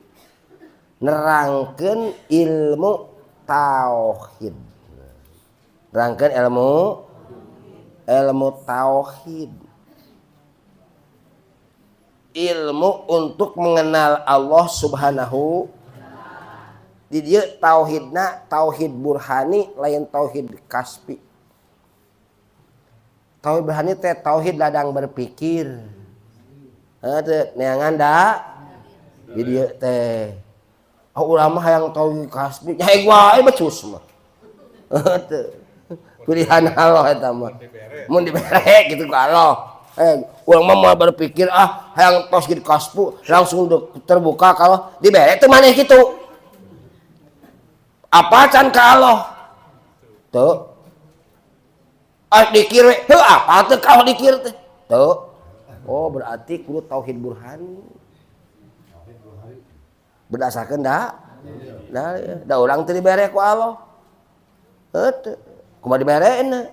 Nerangkeun ilmu tauhid. Nerangkeun ilmu tauhid. Ilmu untuk mengenal Allah Subhanahu. Di dieu tauhidna tauhid burhani lain tauhid kasbi. Tauhid burhani teh tauhid ladang berpikir. Teu neangan da di dieu teh. Ulama hayang tauhid kasbi, nyai wae becus mah. Pilihan Allah eta mah. Mun dibere gitu ka Allah. Urang mah mau berpikir hayang tauhid kasbu langsung terbuka kalau dibere teu maneh kitu. Apa can ka Allah? Teu. Dikir we, heuh apa teu ka dikir teh? Teu. Oh, berarti kudu tauhid burhani. Berdasarkan da urang teu dibere ku Allah. Heuh kumaha dibereena.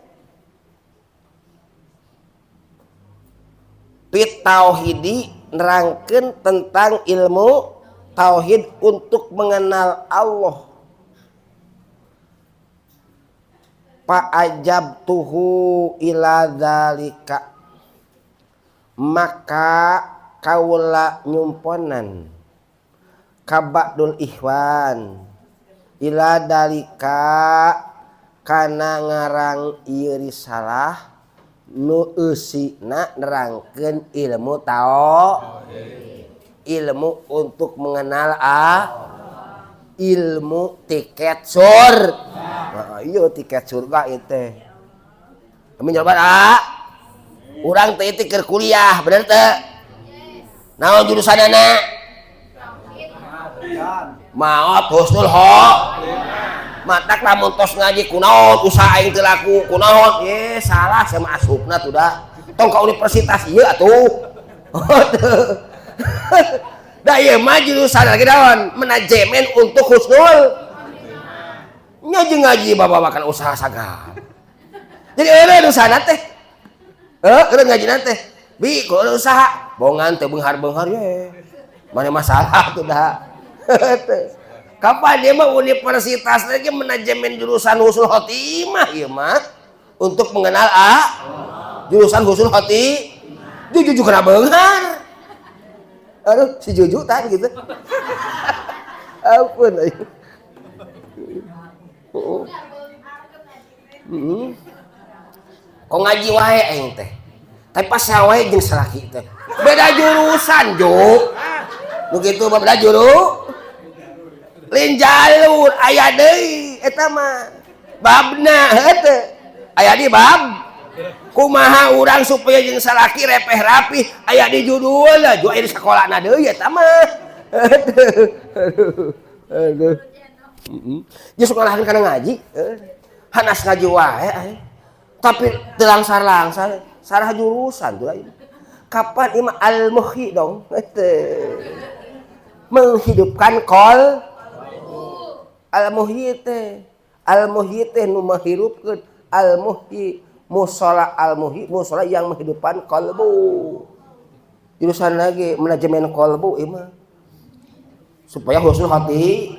fit tauhidi nerangkeun tentang ilmu tauhid untuk mengenal Allah. Fa'ajabtuhu ila dzalika, maka kaula nyumponan kabadul ikhwan ila dalika kana ngarang ieu risalah nu eusina nerangkeun ilmu ilmu untuk mengenal ilmu tiket surga. Iya tiket surga itu. Kami jawaban urang teh keur kuliah, bener teh? Naon jurusanana? Maot husnul matak lamun tos ngaji kunaon usaha aing teu laku kunaon? Salah sama asupna tuh dah. Tong ka universitas ieu atuh. Da ieu mah jurusan lagi naon? Manajemen untuk husnul. Ngaji bawa-bawakan usaha sagala. Jadi eureun usahana teh. Eureun ngajina teh. Bi ku usaha bongan teu beunghar-beunghar ye. Mane masalah tuh dah. Kapan dia mah universitas lagi manajemen jurusan husnul khotimah ieu mah untuk mengenal jurusan husnul khotimah. Juju kana beunghar. Aduh, si Juju tah gitu. Ampun. Kok ngaji wae aing teh. Tapi pas wae jeung salaki teh. Beda jurusan, Jo. Begitu beda juru. Lain jalur aya deui eta mah. Babna heuh. Aya di bab. Kumaha urang supaya jeung salaki repeh rapi aya di judul lah jo aya di sakolana deui eta mah. Aduh. Geus ngalahin kana ngaji. Hanas ngaji wae tapi teu langsar-langsar sarah jurusan tuh lain. Kapan imam al-muhyi dong? Menghidupkan al-muhyi teh nu mahirupkeun al-muhyi mushola al-muhyi mushola yang menghidupkan qalbu. Jurusan lagi manajemen qalbu ieu mah supaya husnul hati.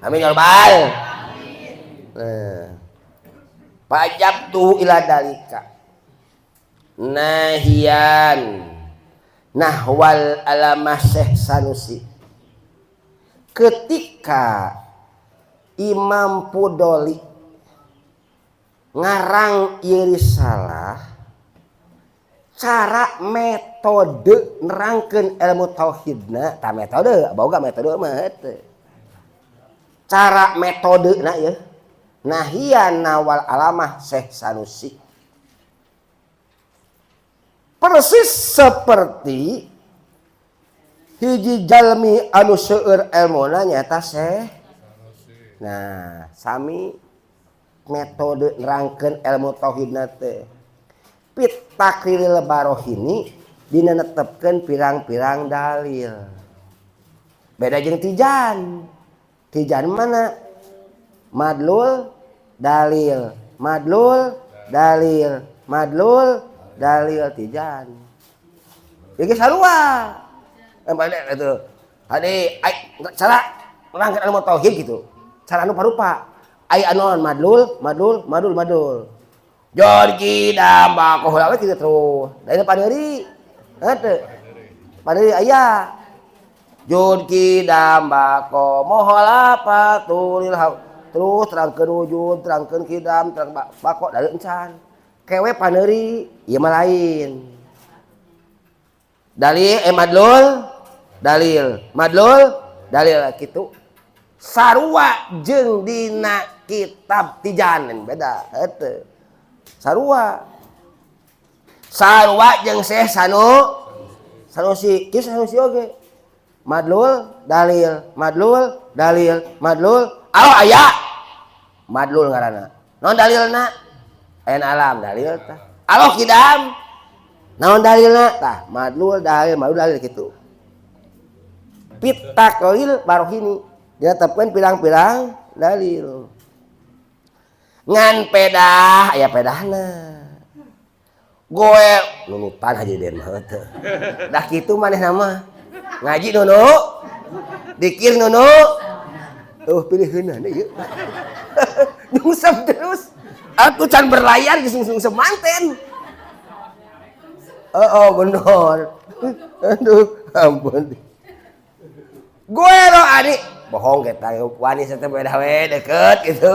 Amin ya rabbal. Fajabtu ila dalika nahian nahwal alamah Syekh Sanusi. Ketika Imam Fudoli ngarang ieu risalah cara metode nerangkeun ilmu tauhidna, ta metode boga metode mah teh. Cara metodena ya. Nahian nawal alamah Syekh Sanusi. Persis seperti hiji jalmi anu seueur elmuna nyata Syekh. Nah, sami metode nerangkeun ilmu tauhidna teh. Pit takril barohini dina netepkeun pirang-pirang dalil. Beda jeung Tijan. Tijan mana? Madlul dalil, madlul dalil, madlul dalil Tijan. Iki sarua. Bade itu. Hade cara nerangkeun ilmu tauhid gitu. Cara anu parupa. Aya anu madlul. Jorgi damba koh lawe kitu terus. Da ieu paneuri. Heuh. Paneuri aya. Jorgi damba ko mohola patulil terus terangkeun wujud, terangkeun kidam, terang bako dari encan. Kewe paneuri, ieu mah lain. Dalil dalil kitu. Sarua jeung dina kitab Tijan beda heuh. Sarua jeung Syekh Sanusi, kieu Sanusi oge. Madlul dalil. Aloh aya madlul ngaranna. Naon dalilna? Ayeuna alam dalil tah. Aloh kidam. Naon dalilna? Tah madlul dalil kitu. Pit takril barohini ditetepkeun pirang-pirang dalil. Ngan pedah aya pedahna. Goe nunutan aja den mah teh. Dah kitu maneh nama. Ngaji nunu. Dikir nunu. Tuh piliheunna ieu. Nyungsep terus. Aku can berlayar geus nyungsep manten. Oh bener. Aduh ampun. Gue lo adik bohong kita wani teh beda we deket gitu.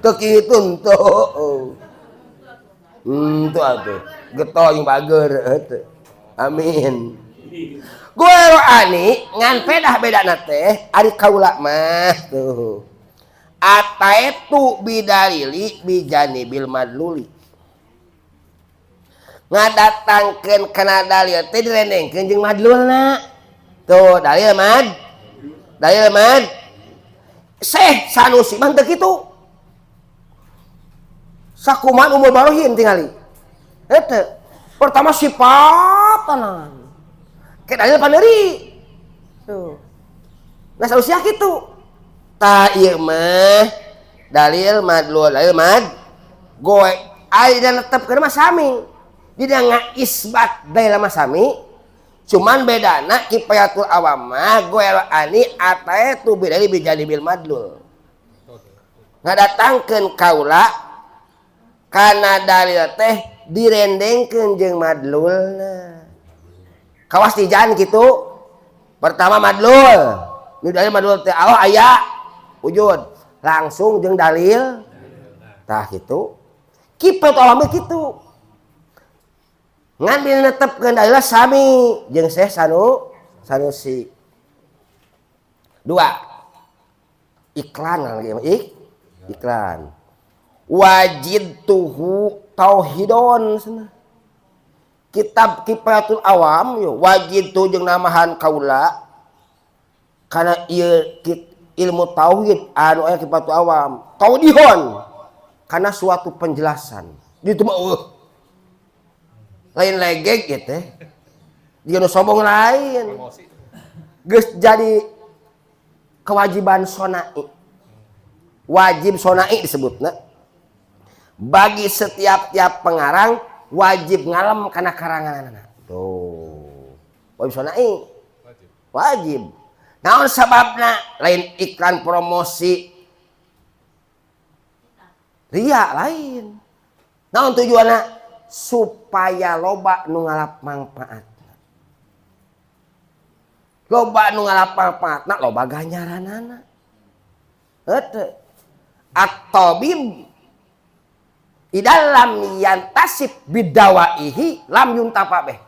Teu kitu tuh. Tuh atuh. Getol yang bager amin. Gue lo ani ngan beda teh ari kaula mah tuh. Ataetu bidalili bijanibil madluli. Ngadatangkeun kana dalil teh direndengkeun jeung madlulna. Tuh dalil mad. Syekh Sanusi mah teu kitu. Sakumaha umur barohin tingali. Eta pertama sifatanan. Ke dalil pandeuri. Tuh. Nah Sanusi kitu. Ta ieu mah dalil madlul, dalil mad goe aya netepkeun mah sami. Dina ngaisbat dalil mah sami. Cuman bedana kifayatul awam mah goe ani atae tu bidali bijanibil madlul. Ngadatangkeun kaula kana dalil teh direndengkeun jeung madlulna. Kawas tijan kitu. Pertama madlul. Nu dalil madlul teh Allah aya wujud langsung jeung dalil tah kitu. Kifayatul awam teh kitu. Ngambil netepkeun dalil sami jeung Syekh Sanusi. 2. Iklan lagi iklan. Wajidtuhu tauhidon cenah. Kitab Kifayatul Awam yo wajidtu jeung namahan kaula kana ieu ilmu tauhid anu aya Kifayatul Awam. Taudihon kana suatu penjelasan. Ditu mah lain legeg gitu dia nu sombong lain geus jadi kewajiban sonai wajib sonai disebutna bagi setiap pengarang wajib ngalem kana karanganana tuh wajib sonai wajib naon sababna lain iklan promosi ria lain naon tujuanna supaya loba nu ngalap manfaat. Loba nu ngalap manfaatna loba ganjaranana. Heunteu. At-tabib idalam yantasib bidawaihi lam yuntafa beh.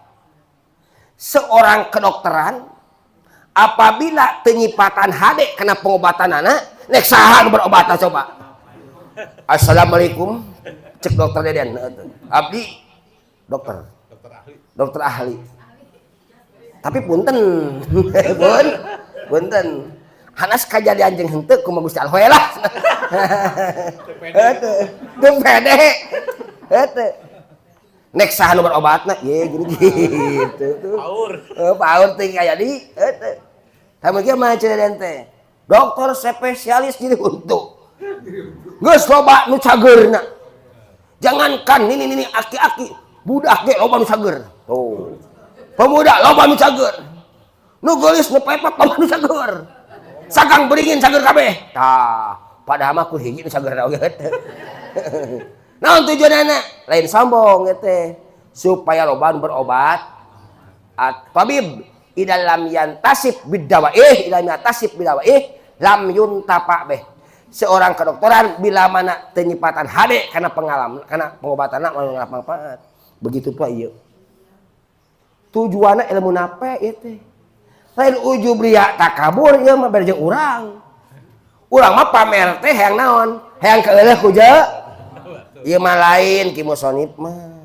Seorang kedokteran apabila penyipatan hade kana pengobatanana nek saha nu berobatan coba. Assalamualaikum. Cek dokter Deden abdi dokter ahli tapi punten punten hanas kajadian jeung henteu kumaha Gusti Allah lah teu pede heuh nek saha nu berobatna ye gitu tuh paur teh aya di heuh tamu kieu mah Deden teh dokter spesialis jadi untuk geus loba nu cageurna. Jangankan ini aki-aki budak ge loba nu cager. Tuh. Pemuda loba nu cager. Nu geulis nu pepet loba nu cager. Sagang beringin cager kabeh. Tah, padahal mah ku hiji nu cager oge teh. Naon tujuanna? Lain sombong teh. Supaya loba nu berobat. At-tabib idalam yantasib bidawaih, idalam yantasib bidawaih lam yuntafa beh. Seorang kedokteran bila mana penyipatan hade karena pengalaman karena pengobatan nak manfaat begitu pula iya tujuannya ilmu nape itu lain ujub ria takabur ieu mah berjeng urang mah pamer teh hayang naon hayang keuleuh ku ieu mah lain ki musonib mah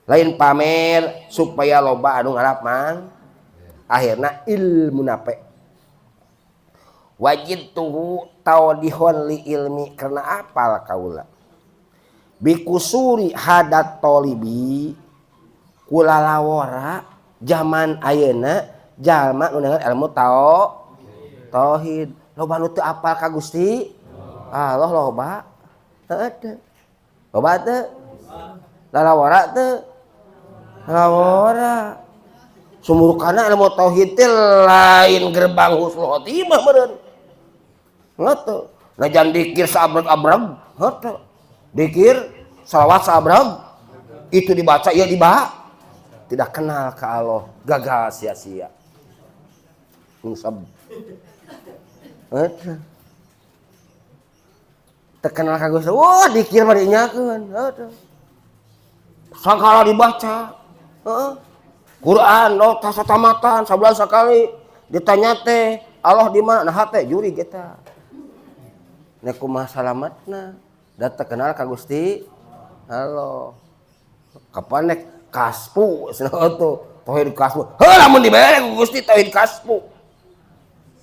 lain pamer supaya loba anu ngarap mang akhirna ilmu nape wajidtuhu tawadihon li ilmi karena apal kaula bikusuri hadat tolibi kulalawara zaman ayeuna jalma nu dengan ilmu tauhid loba nu teu apal ka Gusti Allah loba teu ada loba teu lalawara teu lalawara sumurukana ilmu tauhid teh lain gerbang husnul khotimah meureun ngeutuh najan dikir saabreg-abreg heutuh dikir salawat saabreg itu dibaca ya dibaca tidak kenal ke Allah gagal sia-sia musab heutuh terkenal ka Gusti wah dikir mah dinyakeun heutuh sakala dibaca heeh Quran lo tasa tamatan sabulan sekali ditanya teh Allah di mana nah teh juri kita nek kumaha salamatna da terkenal ka Gusti Allah kapan nek kaspu cenah tuh tauhid kaspu heuh lamun dibere ku Gusti tauhid kaspu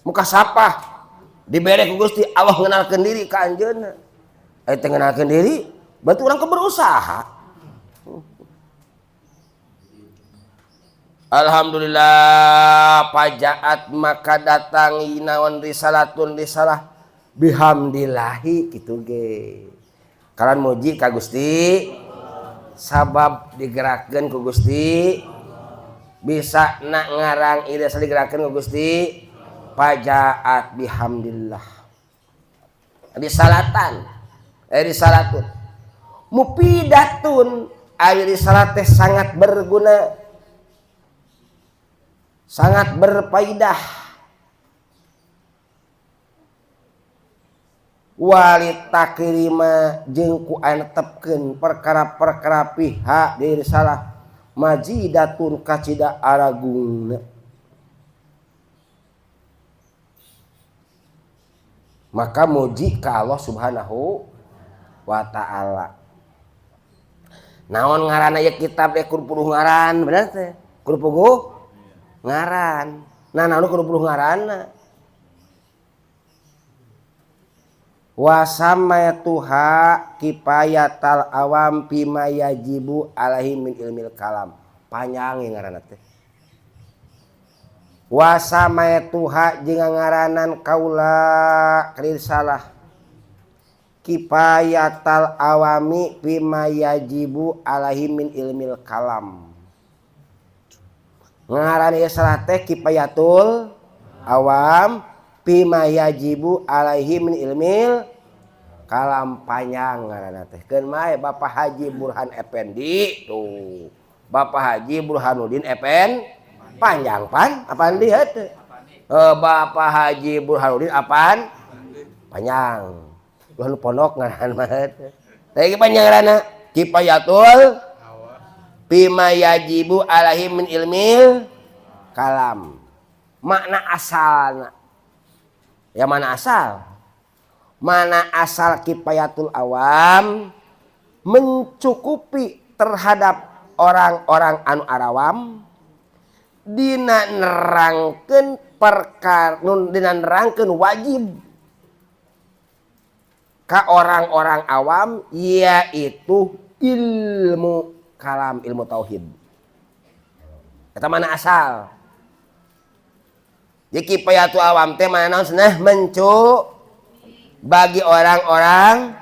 muka sapah dibere ku Gusti Allah ngenalkeun diri ka anjeunna aya teh ngenalkeun diri berarti urang berusaha. Alhamdulillah pajaat maka datangi naon risalatun risalah bihamdillahi kitu ge. Kalian muji ka Gusti sabab digerakkeun ku Gusti bisa nak ngarang ide digerakkeun ku Gusti pajaat bihamdillah. Risalatan risalatun mufidatun ari risalat teh sangat berguna sangat berfaedah walit takrima jeung ku antepkeun perkara-perkara pihak di risalah majidatun kacida aragungna maka muji ka Allah Subhanahu wa taala naon ngaranna ieu kitab kudu puguh ngaran bener teh kudu puguh ngaran nah naon kudu puguh ngaranna wasamatuha kifayatal awam bima yajibu alaihi min ilmil kalam panjang ngaranna teh wasamatuha jeung ngaranan kaula risalah kifayatal awami bima yajibu alaihi min ilmil kalam ngaran ieu salah teh kifayatul awam bima yajibu alaihi min ilmil kalam panjang ngaranna teh keun mae Bapak Haji Burhan Effendi tuh Bapak Haji Burhanuddin Effendi panjang pan apaan di heuh Bapak Haji Burhanuddin apaan panjang lu pondok ngaran mah teh teh panjang ngaranna kifayatul bima yajibu alaihi min ilmil kalam makna asalna ya mana asal kifayatul awam mencukupi terhadap orang-orang anu arawam dina nerangkeun perkara dina nerangkeun wajib ka orang-orang awam yaitu ilmu kalam ilmu tauhid eta mana asal jadi kifayatul awam teh mana cenah mencu bagi orang-orang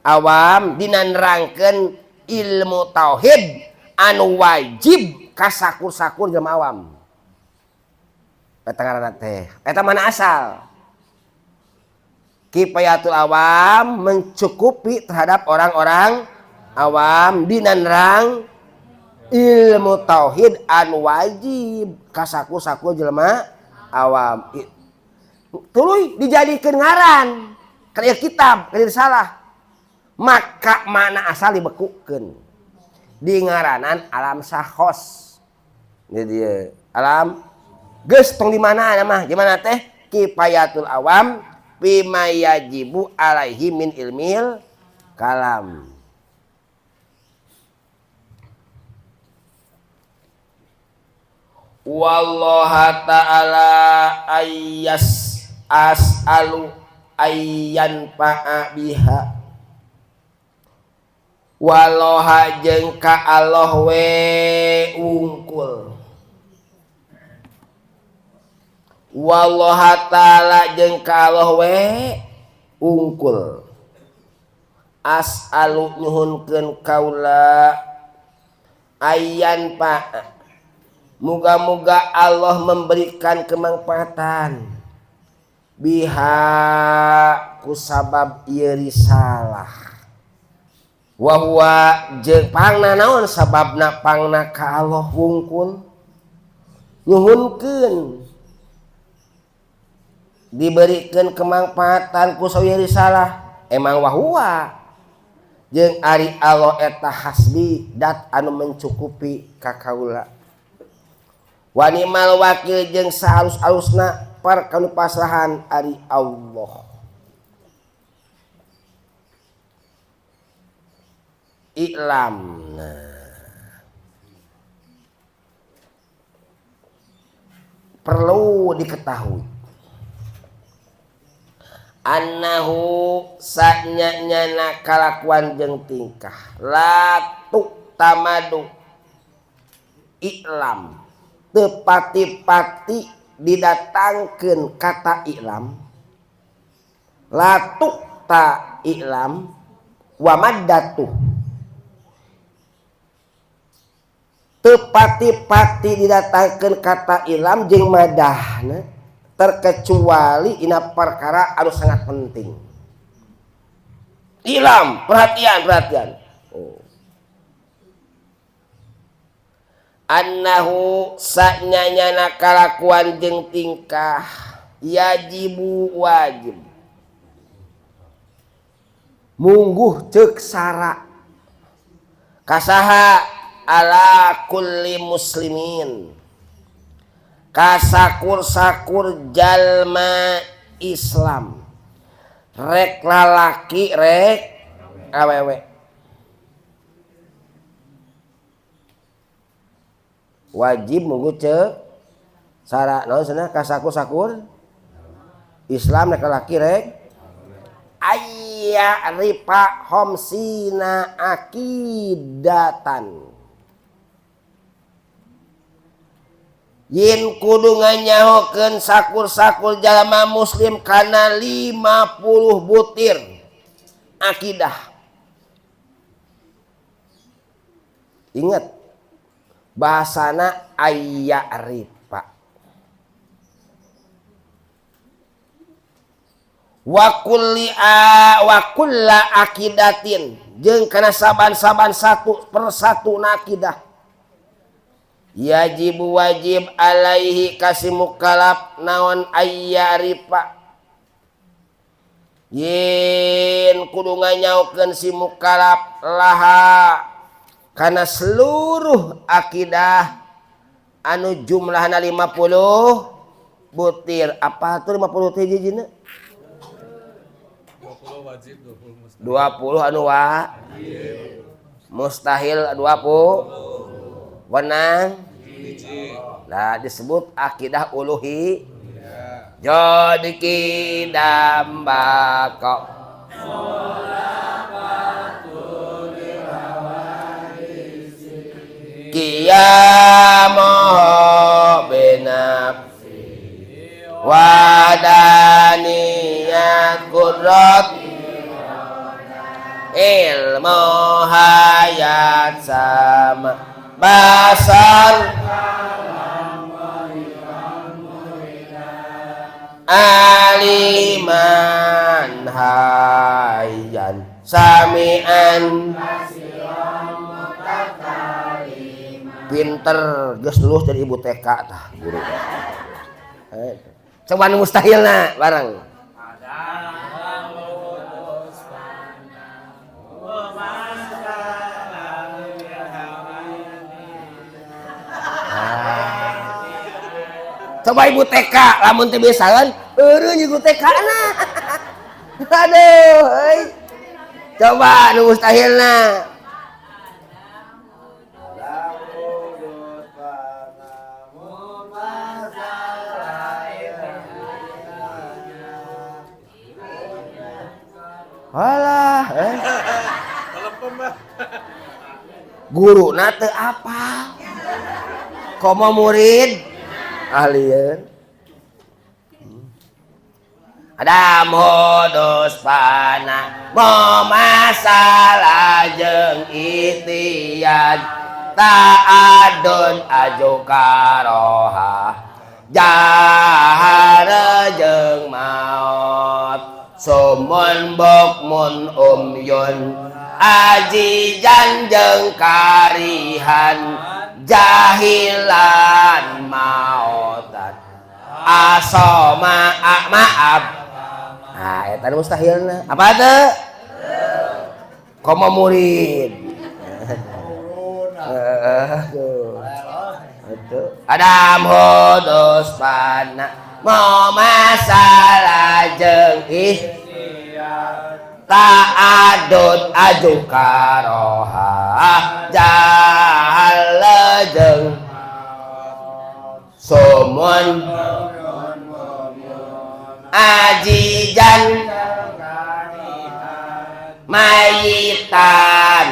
awam dina nerangkeun ilmu tauhid anu wajib ka sakur-sakur jelema awam eta ngaranna teh eta mana asal kifayatul awam mencukupi terhadap orang-orang awam dina nerang ilmu tauhid anu wajib ka sakur-sakur jelema awam tuluy dijadikeun ngaran kana kitab kana risalah maka mana asal dibekukeun di ngaranan alam sahos jadi alam geus tong di mana mah gimana teh kifayatul awam bima yajibu alaihi min ilmil kalam wallaha ta'ala ayyas as'alu ayyan fa'a biha wallaha jeung ka Allah we ungkul wallaha ta'ala jeung ka Allah we ungkul as'alu nyuhunkeun kaula Ayan Pak, muga-muga Allah memberikan kemanfaatan biha kusabab ieu risalah. Wa huwa jeung pangna naon sababna pangna ka Allah wungkul nyuhunkeun diberikan kemanfaatan ku sawi risalah emang wa huwa jeung ari Allah eta hasbi dat anu mencukupi ka kaula. Wa ni'mal wakil jeung sahalus-halusna parkanu pasrahan ari Allah. I'lam. Perlu diketahui annahu sanyana kalakuan jeung tingkah latuk tamadu i'lam teu pati-pati didatangkeun kata i'lam latuk ta i'lam wa maddatu teu pati-pati didatangkeun kata i'lam jeung madahna terkecuali ina perkara anu sangat penting. Ilam, perhatian. Annahu sanyana kalakuan jeung tingkah yajibu wajib. Mungguh ceuk sara kasaha ala kulli muslimin. Kasakur-sakur jalma Islam rek lalaki rek awewe wajib munggu ceuk sara naon cenah kasakur-sakur Islam rek lalaki rek ayya ripa homsina akidatan yin kudu nganyahokeun sakur-sakur jalma muslim kana 50 butir akidah. Ingat bahasana ayya'rifa wa kulla akidatin jeung kana saban-saban satu persatu akidah yajibu wajib alaihi kasih mukallaf naon ayyarifa yin kudu nganyaokeun si mukallaf laha kana seluruh akidah anu jumlahna 50 butir. Apa tuh 50 teh hijina? 20 wajib 20 mustahil. 20 anu wajib. Mustahil 20 wenang nah disebut akidah uluhi jadi kidam bako kiyamoh benafsi wadaniyat kudrat ilmu hayat sama basar aliman hayyan sami'an pinter geus lulus dari ibu TK tah guru coba mustahilna bareng coba ibu TK lamun teu bisaeun eureun ibu TK na aduh euy coba nu mustahilna alah guru na teu apal komo murid ahlian ada modus pana mau masalah jeung itian ta'adun ajukaroha jahara jeung maot sumun bukmun umyun ajijan jeung karihan jahilan maotan asoma maaf. Nah eta mustahilna apa teh komo murid Adam hodos pana mau masalah jeung ta'adud ajukaroha jahal jeung sumun ajijan mayitan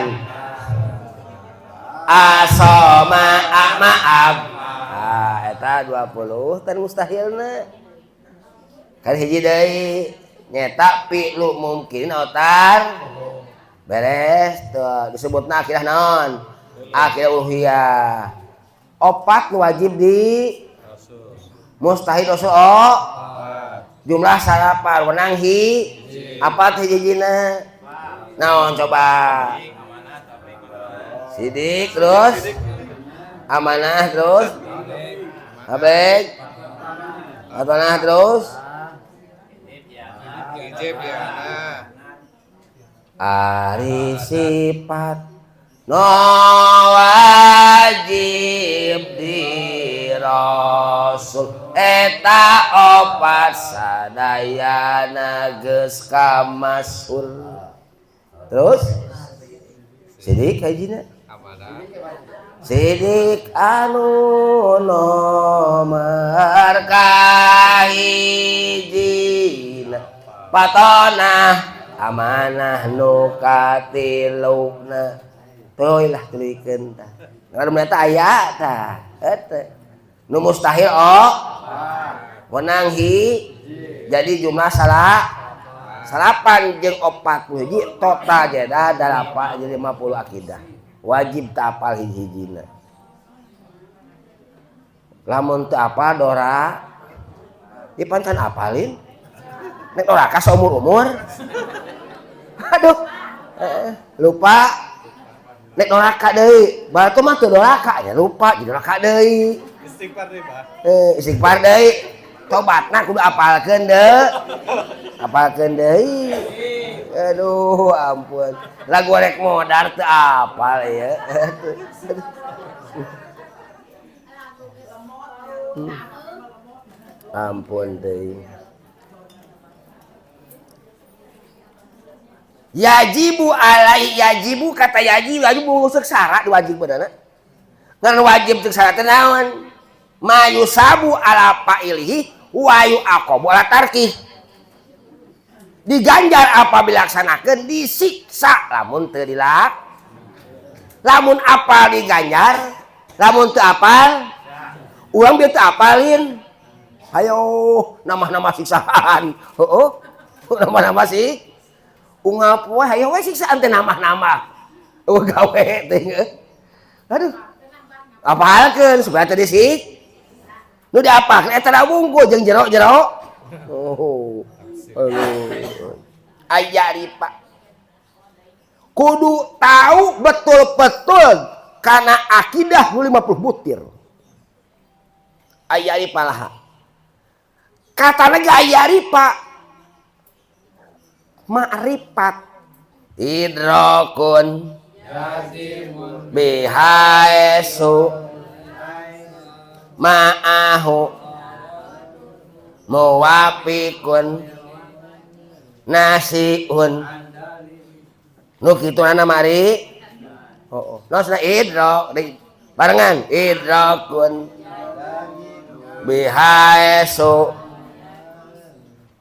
asoma maaf. Eta 20 tan mustahilna kan hiji deui nyeta pi'lu mungkin otar beres tuh disebutna akidah naon akidah uluhiyah opat wajib di mustahil dosa jumlah salapan wenang apa teh hijina naon coba sidik terus amanah terus abeg amanah terus ari sifat no wajib di rasul eta opat sadayana geus kamasul terus sidik hajina sidik anu nomor kahijina patonah amanah nu katiluna tuluy lah tuluykeun tah ngaran eta aya tah eta nu mustahil wenang jadi jumlah salapan jeung 40 hiji total jadi 8 jadi 50 akidah wajib teu apal hiji-hijina lamun teu apal dora ipan kan apalin nek doraka saumur-umur aduh lupa nek doraka deui batu mah teu doraka nya lupa jadi doraka deui istighfar deui Pak istighfar deui tobatna kudu apalkeun deui aduh ampun lagu rek modar teu apal ya ampun deui yajibu alai yajibu kata yajib mengusuk syarat wajib bener ngan wajib cek syarat naon mayusabu ala fa'ilihi wa yu'aqabu ala tarkih diganjar apabila dilaksanakeun disiksa lamun teu lamun apal diganjar lamun teu apal urang bieu teu apalin hayo nama-nama siksaan heuh nama-nama sih ungap we hayo we siksaan teh nama-nama gawe teh aduh apalkeun supaya teu disik nu diapalkeun eta da bungku jeung jero-jero oh aya ripa kudu tahu betul-betul karena akidah 50 butir aya ripa lah katana ge aya ripa ma'rifat idrakun bihaisu ma'ahu muwafiqun nasiun nu kituna mari nosna idrak barengan idrakun bihaisu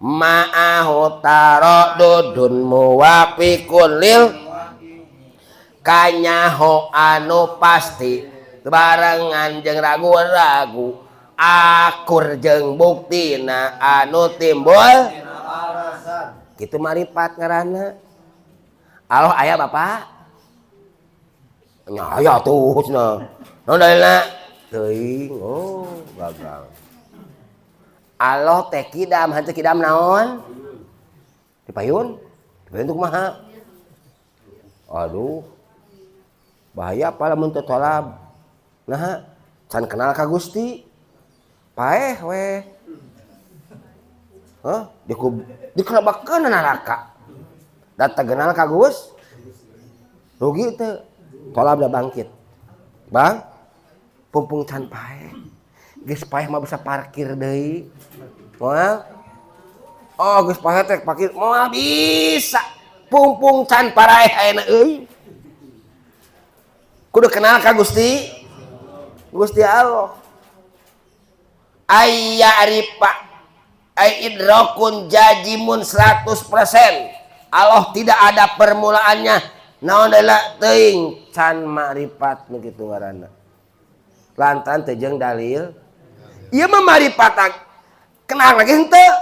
ma'ahu taradudun muwafiqun lil kanyaho anu pasti barengan jeung ragu-ragu akur jeung buktina anu timbul kitu marifat ngaranna Allah aya Bapak nya aya tuh cenah. Naon dalilna? Teuing. Oh, gagal. Allah teh kidam, henteu kidam naon? Dipayun. Dipayun teh kumaha? Aduh. Bahaya pala mun teu tolab. Nah, can kenal ka Gusti. Paeh we. Hah? Dikelebakeun neraka. Da teu kenal ka Gus. Rugi teu. Tolab da bangkit. Bang, pumpung can paeh. Geus paeh mah bisa parkir deui. Moal. Oh, geus paeh teh parkir moal bisa. Pumpung can paraeh ayeuna euy. Kudu kenal ka Gusti. Gusti Allah. Ayya arifa ay idrakun jajimun 100%. Allah tidak ada permulaannya. Naon deula teuing can ma'rifat nu kitu ngaranna. Lantaran teu jeung dalil. Ieu mah ma'rifat kenal lagi henteu.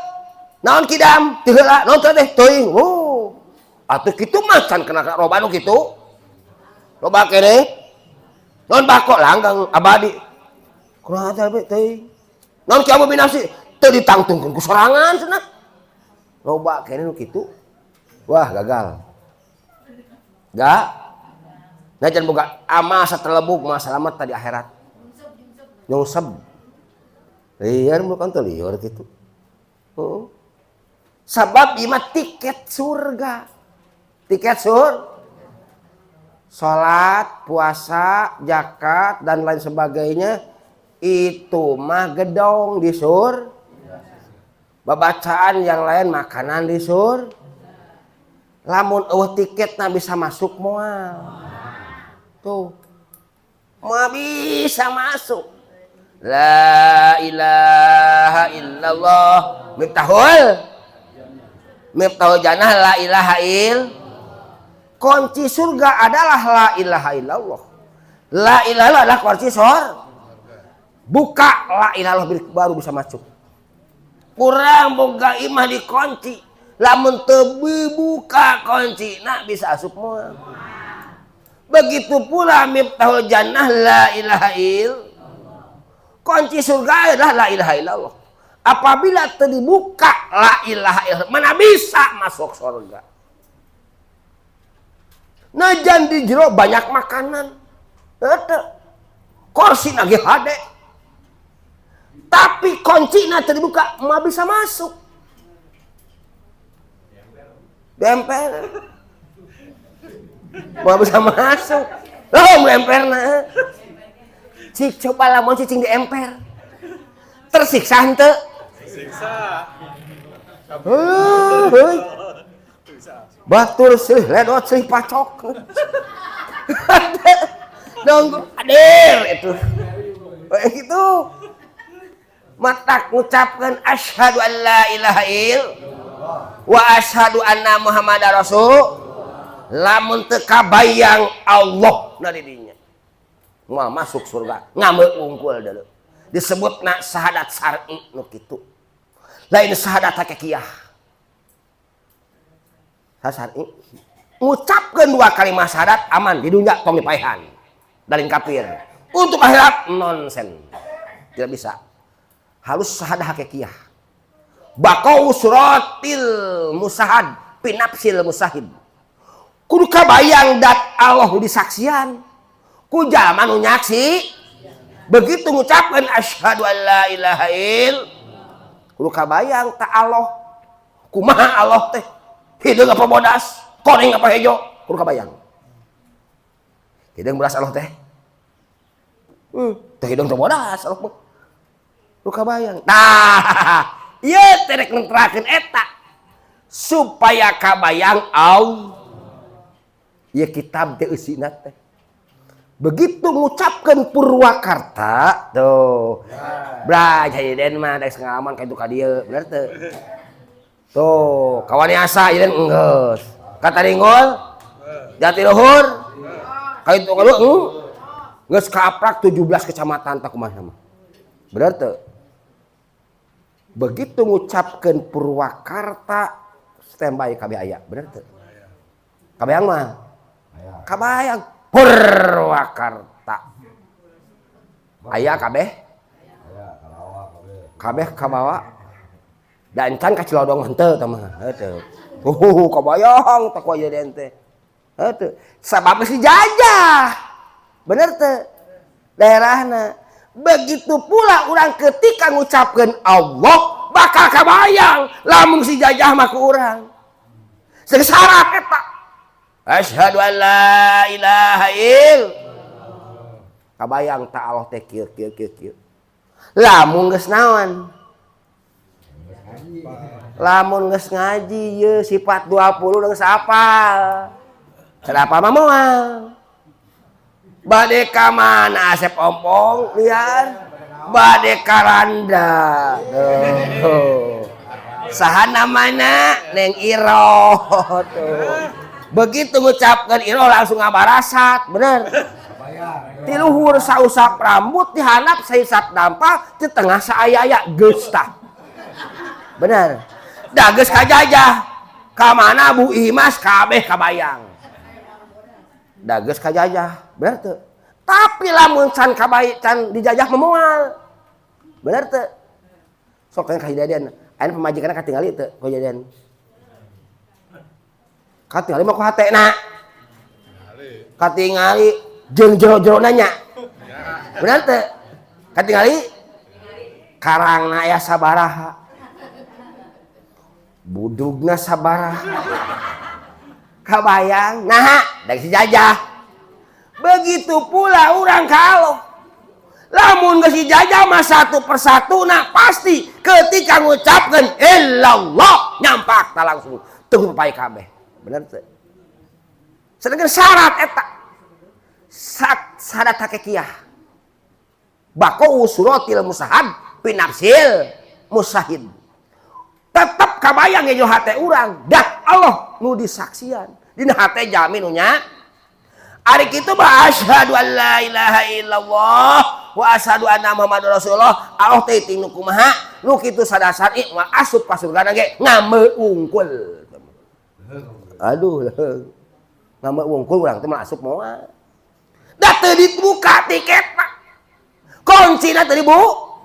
Naon kidam? Teu heula, naon teh teuing. Oh. Atuh kitu mah can kenal loba nu kitu. Loba keneh. Naon bako langgang abadi. Kunaha teh teuing. Naon kiamu binafsi teu ditangtungkeun ku sorangan cenah. Loba keneh nu kitu. Wah, gagal. Gak? Nah jangan boga amal satelebuk mah selamat tadi akhirat. Nyungsep. Liar bukan teu liar gitu. Sabab ieu mah tiket surga. Tiket salat, puasa, zakat dan lain sebagainya itu mah gedong di sur. Babacaan yang lain makanan di sur. Lamun eueuh tiketna bisa masuk moal. Tuh. Moal bisa masuk. La ilaha illallah. Miftahul jannah la ilaha il. Kunci surga adalah la ilaha illallah. La ilaha illallah adalah kunci surga. Buka la ilaha illallah baru bisa masuk. Kurang boga imah dikunci. Lamun teu buka kunci nak bisa asup moal. Begitu pula miftahul jannah la ilaha illallah. Kunci surga adalah la ilaha illallah. Apabila teu dibuka la ilaha illallah, mana bisa masuk surga. Najan di jero banyak makanan. Teu. Kursi lagi hade. Tapi kuncina teu dibuka, mah bisa masuk. Emper. Mau bisa masuk. Loh, emper na. Cik coba lamun cicing di emper. Tersiksa henteu? Tersiksa. Heuh. Batur seuh ledot seuh pacok. Dong hadir itu. Gitu. Matak ngucapkeun asyhadu an la ilaha illallah wa asyhadu anna muhammadar rasul. Lamun teu kabayang Allah na di dinya moal masuk surga ngameu unggul deuleu disebutna syahadat syar'i nu kitu lain syahadat hakikiyah. Syar'i ngucapkeun 2 kalimat syahadat aman di dunya tong dipaehan dalin kafir untuk akhirat nonsen tidak bisa halus syahadat hakikiyah baqau suratil musahad pinapsil musahid kudu kabayang dat Allah disaksian ku jalma nu nyaksi begitu ngucapkeun asyhadu an la ilaha illallah kudu kabayang ta Allah kumaha Allah teh hideung apa bodas koneng apa hejo kudu kabayang hideung bodas Allah teh teh hideung teh bodas Allah kudu kabayang tah ieu teh rek nentrakeun eta supaya kabayang Allah. Ya kitab teh eusina teh. Begitu ngucapkeun Purwakarta tuh. Bra jaden mah da ngalaman ka itu ka dieu, bener teu? Tuh, kawan asa jaden enggeus. Kata Ringgol Jatiluhur ka itu ka geus kaaprak 17 kecamatan tak kumaha mah. Bener teu? Begitu ngucapkeun Purwakarta standby kabeh aya, bener teu? Kabayang mah kabayang Purwakarta. Aya kabeh? Kabeh kabawa. Dan can ka Cilodong henteu tah mah. Heuh. Kabayang teh ku aya den teh. Heuh. Sabab si jajah. Bener teu? Daerahna. Begitu pula urang ketika ngucapkeun Allah bakal kabayang lamun si jajah mah ku urang. Syarat eta. Asyhadu an la ilaha illallah. Kabayang ta Allah teh kieu. Lamun geus naon? Lamun geus ngaji ye sifat 20 geus hafal. Kenapa mah moal? Bade ka mana Asep Ompong liar? Bade ka Randa. Saha namana? Neng Iro. Begitu ngucapkeun Iro langsung ngabarasat, bener. Ti luhur sausap rambut di handap saisap dampal di tengah saaya-aya geus tah. Bener. Da geus ka jajah. Ka mana Bu Imas kabeh kabayang. Da geus ka jajah, bener teu? Tapi lamun can can dijajah memoal. Bener teu? Sok ka kejadian. Aya pemajikanna katingali teu kejadian. Katingali mah ku hatena. Katingali jeung jero-jerona nya. Bener teu? Katingali karangna aya sabaraha. Budugna sabaraha. Kabayang, nah dari si jajah. Begitu pula urang kalau lamun geus si jajah mah satu persatu nah pasti ketika ngucapkeun illallah nyampak ta langsung teu papai kabeh. Bener teu? Sedangkan syarat eta sadat hakikiyah. Bako usuratil musahad pinafsil musahid. Tetap kabayang ya hate urang dah Allah nu disaksian dina hate jamin nya ari kitu mah asyhadu an la ilaha illallah wa asyhadu anna muhammadar rasulullah Allah teh ting nu kumaha nu kitu sadasar mah asup ka surgana ge ngameungkul. Aduh ngameungkul urang teh mah asup moal da teu dibuka tiketna kuncina teu dibuka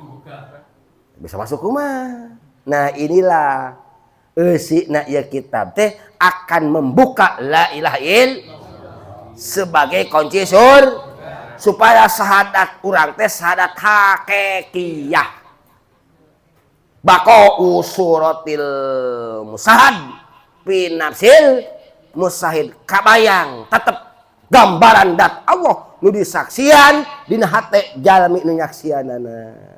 bisa masuk kumaha. Nah inilah eusina ieu kitab teh akan membuka la ilaha illallah sebagai kunci supaya syahadat urang teh syahadat hakikiyah. Bako usuratil musahad pinafsil musahid kabayang tetep gambaran dat Allah nu disaksian dina hate jalmi nu nyaksianana.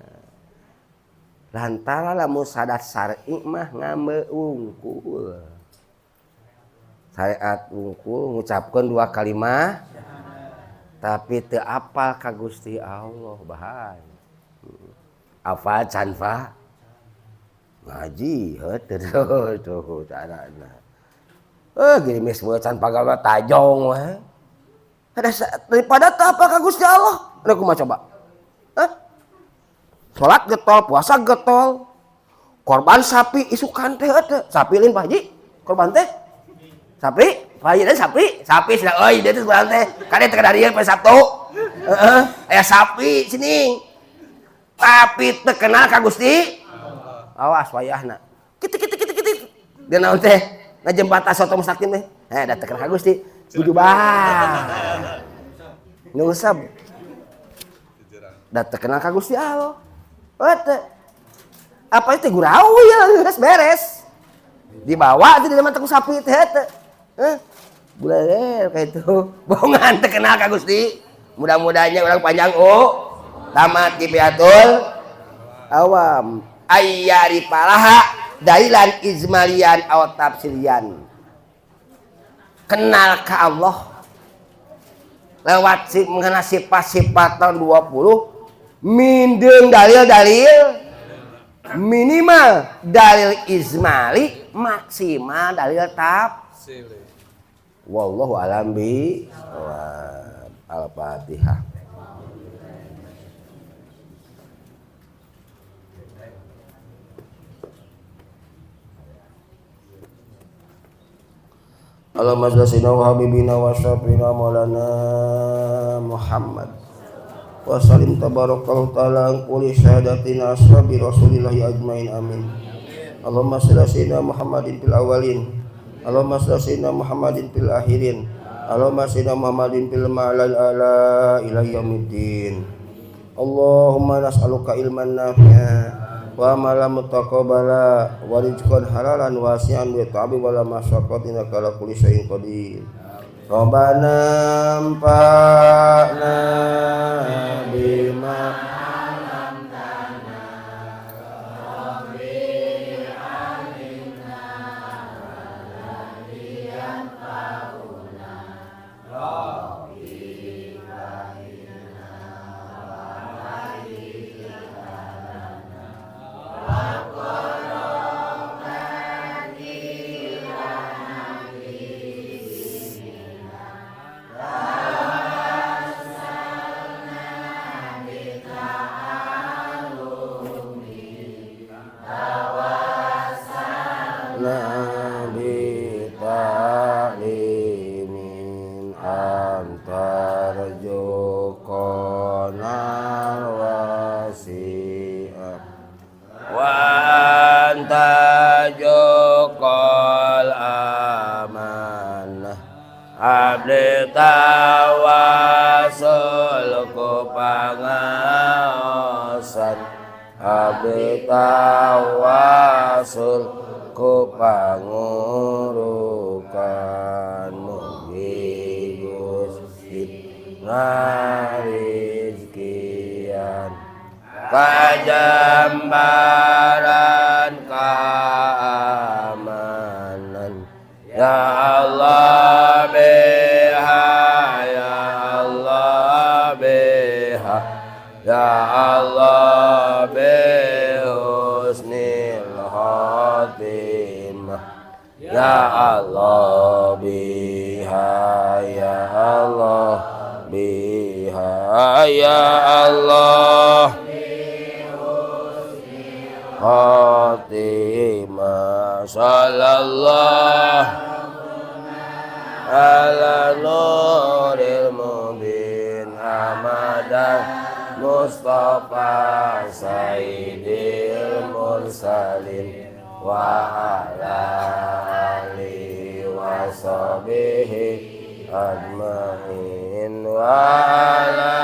Lantara lamun sadat syar'i mah ngameungkul. Syariat ungkul ngucapkeun 2 kalimah tapi teu apal ka Gusti Allah bahan. Apa can fa? Ngaji heuh tuh carana. Gini mis can pagawe tajong we. Daripada teu apal ka Gusti Allah. Ada kumaha coba? Salat getol, puasa getol, korban sapi isukan teh teu. Sapi lain Pak Haji, korban teh. Sapi, Pak Haji teh sapi cenah euy dia teh korban teh. Kade teh kadarieu poe Sabtu. Aya sapi sini. Tapi teu kenal ka Gusti. Awas wayahna. Kitu. Dia naon teh? Na jembatan soto mustaqim teh. Da teu kenal ka Gusti. Kudu bah. Nu usab. Da teu kenal ka Gusti Allah. Apa itu gurau ya beres dibawa itu di dalam teku sapi teh bulan kayak itu bohongan terkenal ka Gusti mudah-mudahnya orang panjang tamat kipiatul awam ayyari palaha dalilan izmalian aw tafsirian kenal ka Allah lewat mengenai sifat-sifat tahun 20 mindeng dalil-dalil minimal dalil izmali maksimal dalil tafsir. Wallahu a'lam bishawab. Al-Fatihah. Allahumma salli wa habibina wa syafina maulana Muhammad wa salim tabarakallahu ta'ala an kulli syahadatina ashabi rasulillahi ajmain amin. Allahumma salli Muhammadin fil awalin, Allahumma salli Muhammadin fil akhirin, Allahumma salli Muhammadin fil ma'lal ala ila yaumiddin. Allahumma nas'aluka ilman nafi'a wa amalan mutaqabbala wa rizqan halalan wasi'an wa ta'bi wala masyaqqatin kala kulli syai'in qadir. Rabbana anfa'na bima nabi ta'limin antar jukonal wasi'ah wa anta jukol amanah abdi tawasul ku pangaosan abdi tawasul ku pangurukan mugi Gusti ngarizkian kajambaran keamanan ya Allah biha ya Allah biha ya Allah bihusnil khatimah ya Allah biha ya Allah biha ya Allah khatimah sallallahu ala nuril mubin amadan Mustafa Sayyidil Mursalin wa ala alihi wa sahbihi ajmain wa ala